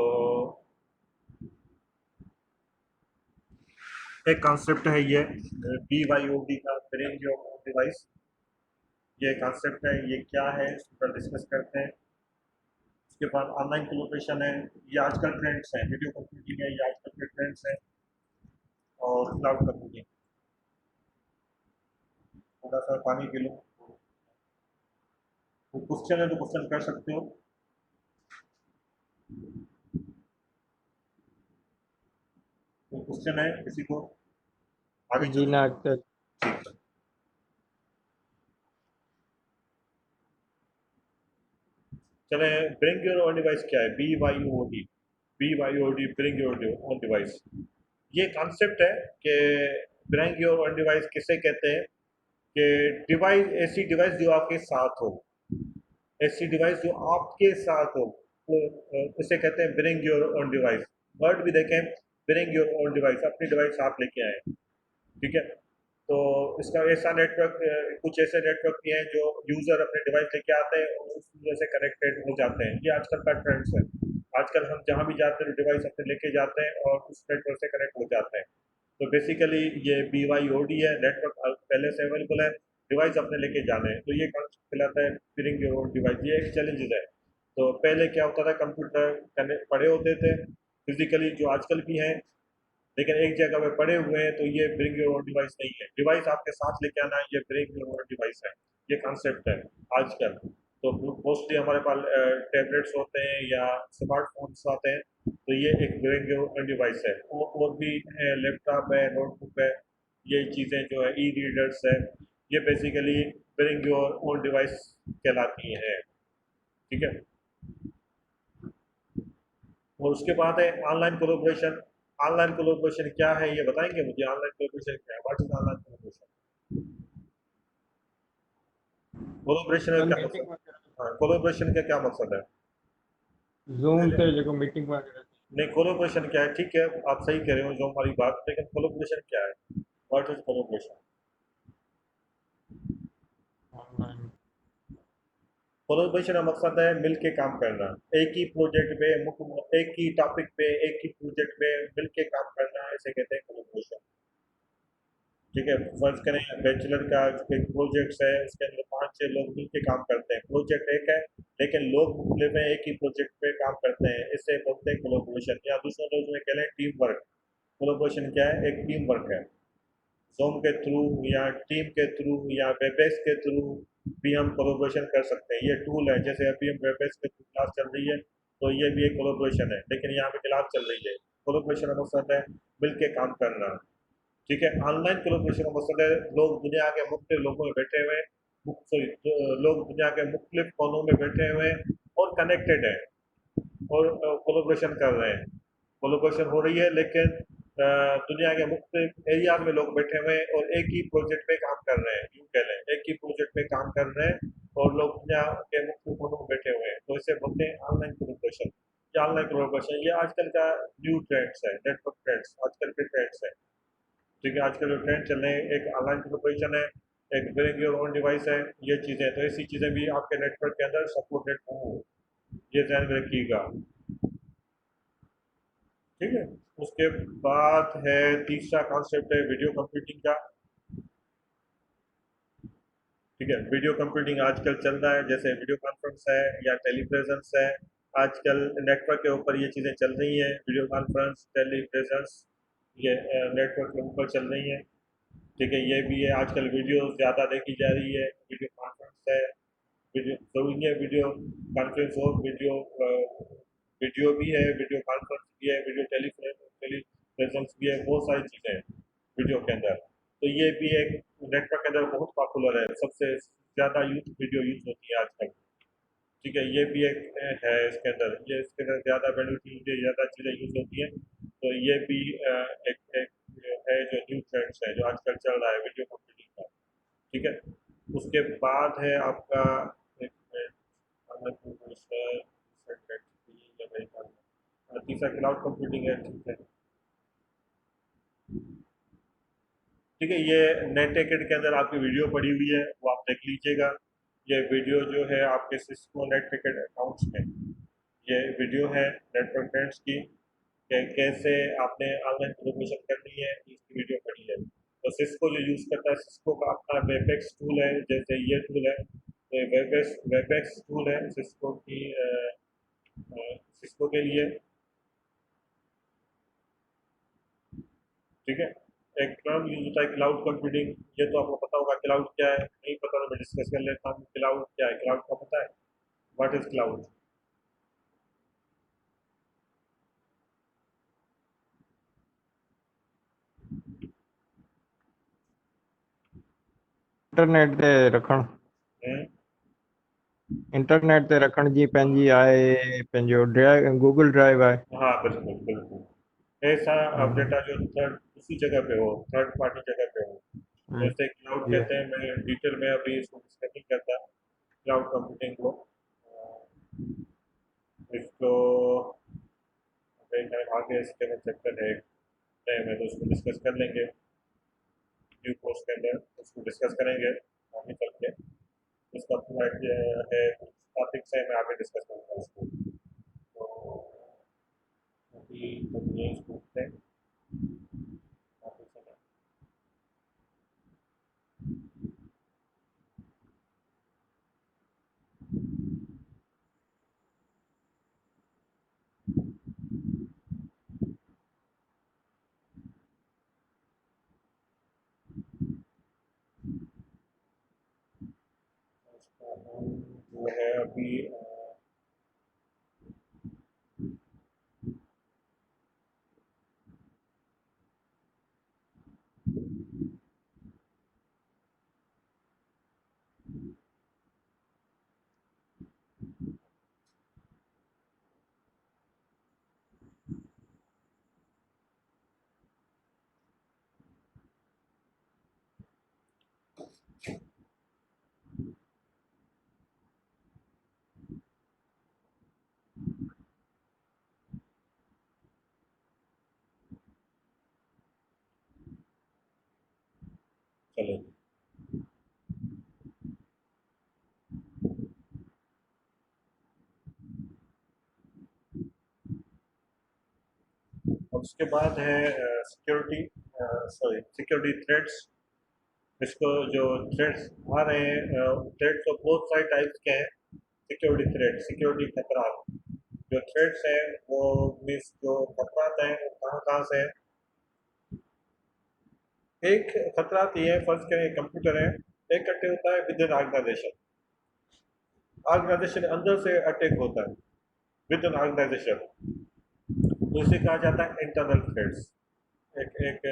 एक कॉन्सेप्ट है ये BYOD का, ब्रिंग योर ओन डिवाइस। ये कॉन्सेप्ट है, ये क्या है, इस पर डिस्कस करते हैं। उसके बाद ऑनलाइन कोलैबोरेशन है, ये आजकल ट्रेंड्स हैं, वीडियो कॉन्फ्रेंसिंग है, ये आजकल के ट्रेंड्स हैं, और क्लाउड कंप्यूटिंग। थोड़ा सा पानी पी लो। तो क्वेश्चन है तो क्वेश्चन कर सकते हो। तो क्वेश्चन है किसी को, आगे जी ना चलो। अक्सर। ठीक है, चले। ब्रिंग योर ओन डिवाइस क्या है? BYOD, bring your own device. ये कॉन्सेप्ट है कि ब्रिंग योर ओन डिवाइस किसे कहते हैं, कि डिवाइस, ऐसी डिवाइस जो आपके साथ हो, ऐसी डिवाइस जो आपके साथ हो, तो इसे कहते हैं bring your own device. Word भी देखें, ब्रिंग योर ओन डिवाइस, अपनी डिवाइस साथ लेके आए। ठीक है, तो इसका ऐसा नेटवर्क, कुछ ऐसे नेटवर्क भी हैं जो यूज़र अपने डिवाइस लेके आते हैं और उस यूज़र से कनेक्टेड हो जाते हैं। ये आजकल का ट्रेंड्स है। आजकल हम जहाँ भी जाते हैं डिवाइस अपने लेके जाते हैं और उस नेटवर्क से कनेक्ट हो जाते हैं। तो बेसिकली ये BYOD है, नेटवर्क पहले से अवेलेबल है, डिवाइस अपने लेके जाने हैं। तो ये कॉन्सेप्ट कहलाता है ब्रिंग योर ओन डिवाइस। ये एक चैलेंजेस है। तो पहले क्या होता था, कंप्यूटर पड़े होते थे फिजिकली, जो आजकल भी हैं, लेकिन एक जगह पे पड़े हुए हैं, तो ये ब्रिंग योर ओन डिवाइस नहीं है। डिवाइस आपके साथ लेके आना, ये ब्रिंग योर ओन डिवाइस है। ये कॉन्सेप्ट है आजकल। तो मोस्टली हमारे पास टैबलेट्स होते हैं या स्मार्टफोन्स आते हैं, तो ये एक ब्रिंग योर ओन डिवाइस है। और भी लैपटॉप है, नोटबुक है, ये चीज़ें जो है, ई रीडर्स है, ये basically bring your own device कहलाती हैं। ठीक है, और उसके बाद है ऑनलाइन कोलैबोरेशन। ऑनलाइन कोलैबोरेशन क्या है, ये बताएंगे मुझे? ऑनलाइन कोलैबोरेशन क्या है? What is online collaboration? Collaboration का सर क्या मीटिंग मकसद? वगैरह, हाँ, कोलैबोरेशन का क्या मकसद है? जूम पहले, पे जो मीटिंग वगैरह नहीं, कोलैबोरेशन क्या है? ठीक है, आप सही कह रहे हो जो हमारी बात, लेकिन कोलैबोरेशन क्या है? What is collaboration? Online. Collaboration का मकसद है मिल के काम करना, एक ही प्रोजेक्ट पे, एक ही टॉपिक पे, एक ही प्रोजेक्ट पे मिल के काम करना, इसे कहते हैं कोलैबोरेशन। ठीक है, फर्ज करें बैचलर का कोई प्रोजेक्ट्स है, उसके अंदर 5-6 लोग मिलकर काम करते हैं, प्रोजेक्ट एक है लेकिन लोग मुख्तलिफ हैं, एक ही प्रोजेक्ट पे काम करते हैं, इससे बोलते हैं कोलैबोरेशन, या दूसरे लोग में कह लें टीम वर्क। कोलैबोरेशन क्या है? एक टीम वर्क है। ज़ूम के थ्रू या टीम के थ्रू या वेबएक्स के थ्रू भी हम कोलैबोरेशन कर सकते हैं। ये टूल है, जैसे अभी हम वेबएक्स के थ्रू क्लास चल रही है, तो ये भी एक कोलैबोरेशन है, लेकिन यहाँ पे क्लास चल रही है। कोलैबोरेशन का मकसद है मिल के काम करना। ठीक है, ऑनलाइन कोलैबोरेशन का मकसद है लोग दुनिया के मुख्तलिफ लोगों में बैठे हुए, लोग दुनिया के मुख्तलिफ कोनों में बैठे हुए और कनेक्टेड हैं, और कोलैबोरेशन कर रहे हैं। कोलैबोरेशन हो रही है, लेकिन दुनिया के मुख्तलिफ एरिया में लोग बैठे हुए हैं और एक ही प्रोजेक्ट पे काम कर रहे हैं, यूँ कह लें एक ही प्रोजेक्ट पे काम कर रहे हैं, और लोग दुनिया के मुख्तलिफ कोनों में बैठे हुए हैं, तो इसे बोलते हैं ऑनलाइन कोलैबोरेशन। ये ऑनलाइन कोलैबोरेशन, ये आजकल का न्यू ट्रेंड्स है, नेटवर्क ट्रेंड्स आजकल के ट्रेंड्स है। ठीक है, आजकल जो ट्रेंड चल रहे हैं, एक ऑनलाइन प्रिपरेशन है, एक ब्रिंग योर ओन डिवाइस है, ये चीज़ें, तो ऐसी चीज़ें भी आपके नेटवर्क के अंदर सपोर्टेड हो, ये ध्यान में रखिएगा। ठीक है, उसके बाद है तीसरा कॉन्सेप्ट है वीडियो कंप्यूटिंग का। ठीक है, वीडियो कंप्यूटिंग आजकल चल रहा है, जैसे वीडियो कॉन्फ्रेंस है या टेलीप्रेजेंस है, आजकल नेटवर्क के ऊपर ये चीज़ें चल रही हैं, वीडियो कॉन्फ्रेंस, टेलीप्रेजेंस, ये नेटवर्क के ऊपर चल रही हैं। ठीक है, ये भी है, आजकल वीडियो ज़्यादा देखी जा रही है, वीडियो कॉन्फ्रेंस है, वीडियो ज़रूरी है, वीडियो कॉन्फ्रेंस हो, वीडियो भी है, वीडियो कॉन्फ्रेंस भी है, वीडियो टेलीप्रेजेंस भी है, बहुत सारी चीज़ें हैं वीडियो के अंदर। तो ये भी एक नेटवर्क के अंदर बहुत पॉपुलर है, सबसे ज़्यादा यूज वीडियो यूज होती है आजकल। ठीक है, ये भी एक है इसके अंदर, ये इसके अंदर ज़्यादा वैल्यू यूज, ज़्यादा चीज़ें यूज होती हैं। तो ये भी एक एक है जो न्यू ट्रेंड्स है जो आजकल चल रहा है वीडियो कंप्यूटिंग का। ठीक है, उसके बाद है आपका एक मिनट, तीसरा क्लाउड कंप्यूटिंग है। ठीक है, ठीक है, ये नेटएकेड के अंदर आपकी वीडियो पड़ी हुई है, वो आप देख लीजिएगा। ये वीडियो जो है आपके सिस्को नेटएकेड अकाउंट्स में, ये वीडियो है नेटवर्क फ्रेंड्स की, कि कैसे आपने ऑनलाइन प्रोमोशन करनी है, इसकी वीडियो पड़ी है। तो सिस्को जो यूज़ करता है, सिस्को का अपना वेबएक्स टूल है, जैसे ये टूल है, तो वेबएक्स वेबएक्स टूल है सिस्को की, सिस्को के लिए। ठीक है, एक टर्म यूज होता है क्लाउड कंप्यूटिंग, ये तो आपको पता होगा क्लाउड क्या है, नहीं पता तो मैं डिस्कस कर लेता हूँ। क्लाउड क्या है, क्लाउड का पता है, व्हाट इज क्लाउड? इंटरनेट ते रखण, इंटरनेट ते रखण जी पंहिंजी आहे, पंहिंजो ड्राइव गूगल ड्राइव आहे। हाँ बिल्कुल बिल्कुल, ऐसा अब हम्म, डेटा जो थर्ड उसी जगह पे हो, थर्ड पार्टी जगह पे हो, हम्म, जैसे क्लाउड जी। कहते हैं। मैं डिटेल में अभी इसको डिस्कस नहीं करता क्लाउड कंप्यूटिंग को। इसको कई टाइम आगे इसके में चैप्टर है, टाइम है तो उसको डिस्कस कर लेंगे ड्यू कोर्स के अंदर, उसको डिस्कस करेंगे आगे चल के। इसका पूरा है टॉपिक्स है, मैं आगे डिस्कस करूँगा इसको। तो अभी तो ये इसको है आगे चलें। इसका हम जो है अभी चलें। और उसके बाद है सिक्योरिटी, सॉरी सिक्योरिटी थ्रेट्स। इसको जो थ्रेट्स आ रहे हैं, थ्रेट्स तो बहुत सारे टाइप्स के हैं। सिक्योरिटी थ्रेट, सिक्योरिटी खतरा, जो थ्रेट्स हैं वो मीन्स जो खतरात हैं वो कहाँ कहाँ से हैं। एक खतरा तो ये है, फर्ज करें कंप्यूटर है, एक अटैक होता है विद इन ऑर्गेनाइजेशन, ऑर्गेनाइजेशन अंदर से अटैक होता है विद इन ऑर्गेनाइजेशन, तो इसे कहा जाता है इंटरनल थ्रेट्स। एक एक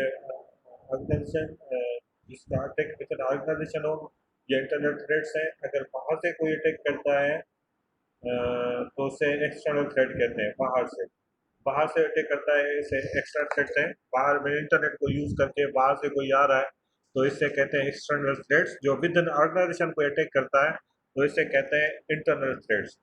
ऑर्गेनाइजेशन जिसका अटैक विद इन ऑर्गेनाइजेशन हो, ये इंटरनल थ्रेट्स हैं। अगर बाहर से कोई अटैक करता है तो उसे एक्सटर्नल थ्रेट कहते हैं। बाहर से अटैक करता है, इसे एक्सटर्नल थ्रेट्स हैं। बाहर में इंटरनेट को यूज करके बाहर से कोई आ रहा है तो इससे कहते हैं एक्सटर्नल थ्रेट्स। जो विद इन ऑर्गेनाइजेशन को अटैक करता है तो इसे कहते हैं इंटरनल थ्रेट्स।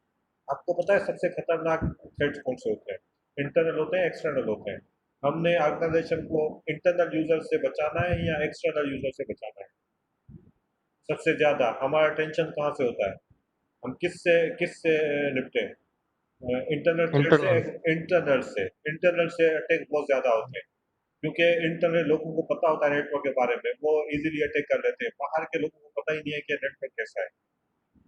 आपको पता है सबसे खतरनाक थ्रेट्स कौन से होते हैं? इंटरनल होते हैं, एक्सटर्नल होते हैं। हमने ऑर्गेनाइजेशन को इंटरनल यूजर से बचाना है या एक्सटर्नल यूजर से बचाना है? सबसे ज्यादा हमारा टेंशन कहाँ से होता है? हम किससे निपटे? इंटरनल थ्रेट से, इंटरनल। इंटरनल से अटैक बहुत ज़्यादा होते हैं, क्योंकि इंटरनेट लोगों को पता होता है नेटवर्क के बारे में, वो इजीली अटैक कर लेते हैं। बाहर के लोगों को पता ही नहीं है कि नेटवर्क कैसा है।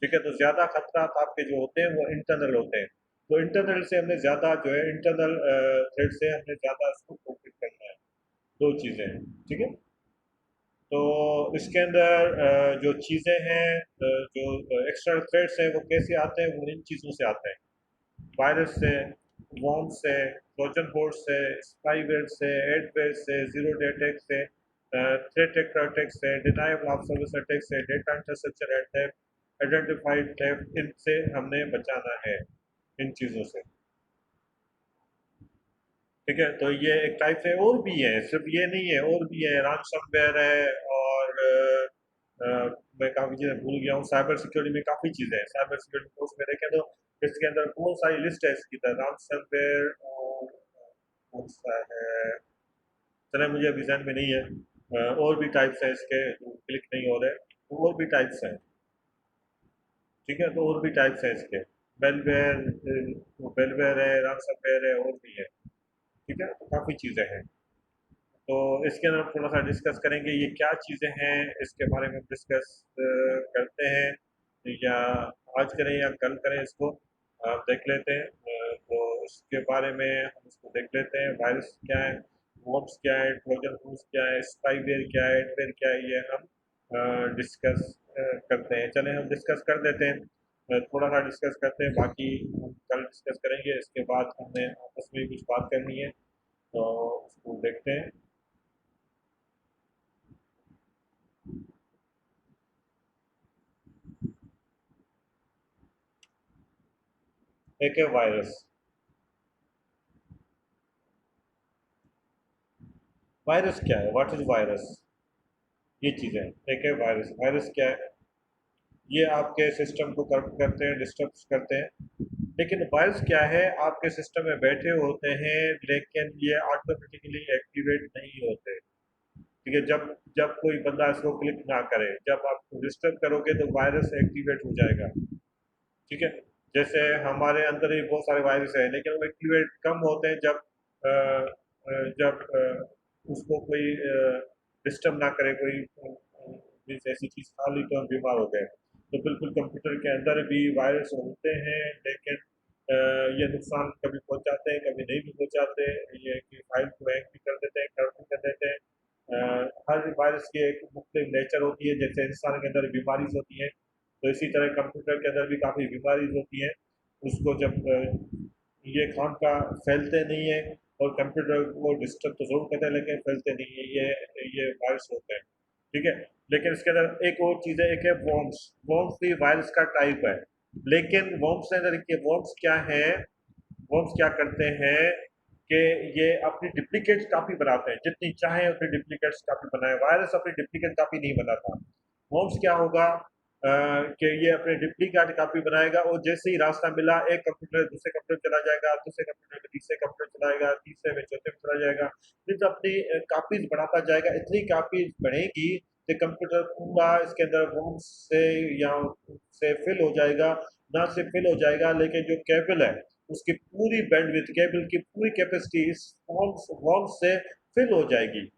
ठीक है, तो ज़्यादा खतरा आपके जो होते हैं वो इंटरनल होते हैं। तो इंटरनल से हमने ज़्यादा जो है इंटरनल थ्रेट से हमने ज़्यादा उसको प्रोटेक्ट करना है। दो चीज़ें हैं, ठीक है। तो इसके अंदर जो चीज़ें हैं, जो एक्स्ट्रा थ्रेट्स हैं वो कैसे आते हैं, वो इन चीज़ों से आते हैं। वायरस से, वॉर्म से, ट्रोजन हॉर्स से, स्पाईवेयर से, एडवेयर से, जीरो डे अटैक से, थ्रेट एक्टर अटैक से, डिनाइबल ऑफ सर्विस अटैक से, data interception attack, identified theft, इनसे हमने बचाना है, इन चीज़ों से। ठीक है, तो ये एक टाइप से और भी है, सिर्फ ये नहीं है, और भी है, ransomware है, और मैं काफ़ी चीज़ें भूल गया हूँ। साइबर सिक्योरिटी में काफ़ी चीज़ें हैं, साइबर सिक्योरिटी कोर्स में देखें तो इसके अंदर बहुत सारी लिस्ट है इसकी तरह। ransomware और कौन सा है, चले मुझे अभी ध्यान में नहीं है। और भी टाइप्स हैं इसके जो क्लिक नहीं हो रहे, और भी टाइप्स हैं। ठीक है, तो और भी टाइप्स हैं इसके, बेलवेयर, बेलवेयर है, ransomware है, और भी है। ठीक है, तो काफ़ी चीज़ें हैं। तो इसके अंदर हम थोड़ा सा डिस्कस करेंगे ये क्या चीज़ें हैं, इसके बारे में डिस्कस करते हैं, या आज करें या कल करें इसको, देख लेते हैं। तो इसके बारे में हम इसको देख लेते हैं, वायरस क्या है, वॉर्म्स क्या है, ट्रोजन हॉर्स क्या है, स्पाईवेयर क्या है, एडवेयर क्या है, ये हम डिस्कस करते हैं। चलें हम डिस्कस कर देते हैं, थोड़ा सा डिस्कस करते हैं, बाकी हम कल डिस्कस करेंगे। इसके बाद हमने आपस में कुछ बात करनी है, तो उसको देखते हैं। एक है वायरस। वायरस क्या है, व्हाट इज वायरस? ये चीज़ है। एक है वायरस। वायरस क्या है? ये आपके सिस्टम को करप्ट करते हैं, डिस्टर्ब करते हैं। लेकिन वायरस क्या है, आपके सिस्टम में बैठे होते हैं, लेकिन ये ऑटोमेटिकली एक्टिवेट नहीं होते। ठीक है, जब जब कोई बंदा इसको क्लिक ना करे, जब आप डिस्टर्ब करोगे तो वायरस एक्टिवेट हो जाएगा। ठीक है, जैसे हमारे अंदर ही बहुत सारे वायरस हैं, लेकिन वो एक्टिवेट कम होते हैं जब उसको कोई डिस्टर्ब ना करे, कोई मीन्स ऐसी चीज़ खा ली तो हम बीमार हो गए। तो बिल्कुल कंप्यूटर के अंदर भी वायरस होते हैं, लेकिन ये नुकसान कभी पहुंचाते हैं, कभी नहीं भी पहुंचाते। ये कि फाइल को हैक भी कर देते हैं, करप्ट कर देते हैं। हर वायरस की एक मुख्तलिफ नेचर होती है, जैसे इंसान के अंदर बीमारी होती है, तो इसी तरह कंप्यूटर के अंदर भी काफ़ी बीमारी होती है। उसको जब ये खाम का फैलते नहीं है, और कंप्यूटर को डिस्टर्ब तो जरूर करते हैं, लेकिन फैलते नहीं है, ये वायरस होते हैं। ठीक है, लेकिन इसके अंदर एक और चीज़ है, एक है वॉर्म्स। वॉर्म्स भी वायरस का टाइप है, लेकिन वॉर्म्स के अंदर देखिए, वॉर्म्स क्या है, वॉर्म्स क्या करते हैं कि ये अपनी डुप्लीकेट कापी बनाते हैं, जितनी चाहे अपनी डुप्लीकेट कापी बनाए। वायरस अपनी डुप्लीकेट कापी नहीं बनाता। वॉर्म्स क्या होगा, कि ये अपने डुप्लीकेट कापी बनाएगा, और जैसे ही रास्ता मिला, एक कंप्यूटर दूसरे कंप्यूटर चला जाएगा, दूसरे कंप्यूटर में तीसरे कंप्यूटर चलाएगा, तीसरे में चौथे में चला जाएगा, फिर अपनी कापीज बढ़ाता जाएगा। इतनी कापीज बढ़ेगी कि कंप्यूटर पूरा इसके अंदर वॉर्म्स से या से फिल हो जाएगा। ना सिर्फ फिल हो जाएगा, लेकिन जो केबल है, उसकी पूरी बैंडविड्थ, केबल की पूरी कैपेसिटी इस वॉर्म्स से फिल हो जाएगी।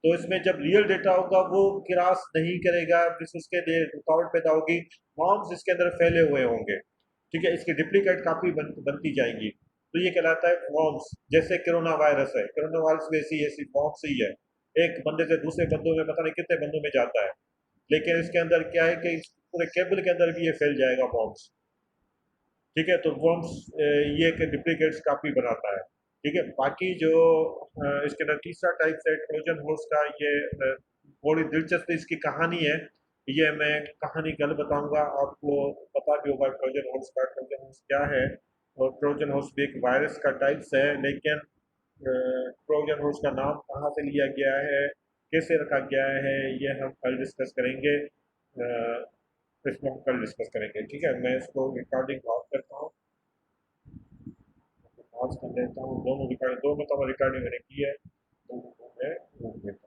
तो इसमें जब रियल डेटा होगा वो क्रॉस नहीं करेगा, फिर उसके लिए रुकावट पैदा होगी, फॉर्म्स इसके अंदर फैले हुए होंगे। ठीक है, इसकी डुप्लीकेट कापी बनती जाएंगी, तो ये कहलाता है फॉर्म्स। जैसे कोरोना वायरस है, कोरोना वायरस भी ऐसी ऐसी फॉर्म्स ही है, एक बंदे से दूसरे बंदों में पता नहीं कितने बंदों में जाता है, लेकिन इसके अंदर क्या है कि इस पूरे केबल के अंदर भी ये फैल जाएगा फॉर्म्स। ठीक है, तो वर्म्स ये कि डुप्लीकेट्स काफ़ी बनाता है। ठीक है, बाकी जो इसके अंदर तीसरा टाइप है ट्रोजन हॉर्स का, ये बड़ी दिलचस्प इसकी कहानी है। ये मैं कहानी कल बताऊंगा आपको। पता भी होगा ट्रोजन हॉर्स का, ट्रोजन हॉर्स क्या है। और ट्रोजन हॉर्स भी एक वायरस का टाइप्स है, लेकिन ट्रोजन हॉर्स का नाम कहाँ से लिया गया है, कैसे रखा गया है, ये हम कल डिस्कस करेंगे। इसमें हम कल डिस्कस करेंगे। ठीक है, मैं इसको रिकॉर्डिंग ऑफ करता हूँ, पॉज कर लेता हूँ। दोनों रिकॉर्डिंग, दो मतलब रिकॉर्डिंग मैंने की है, तो मैं रोक देता हूँ।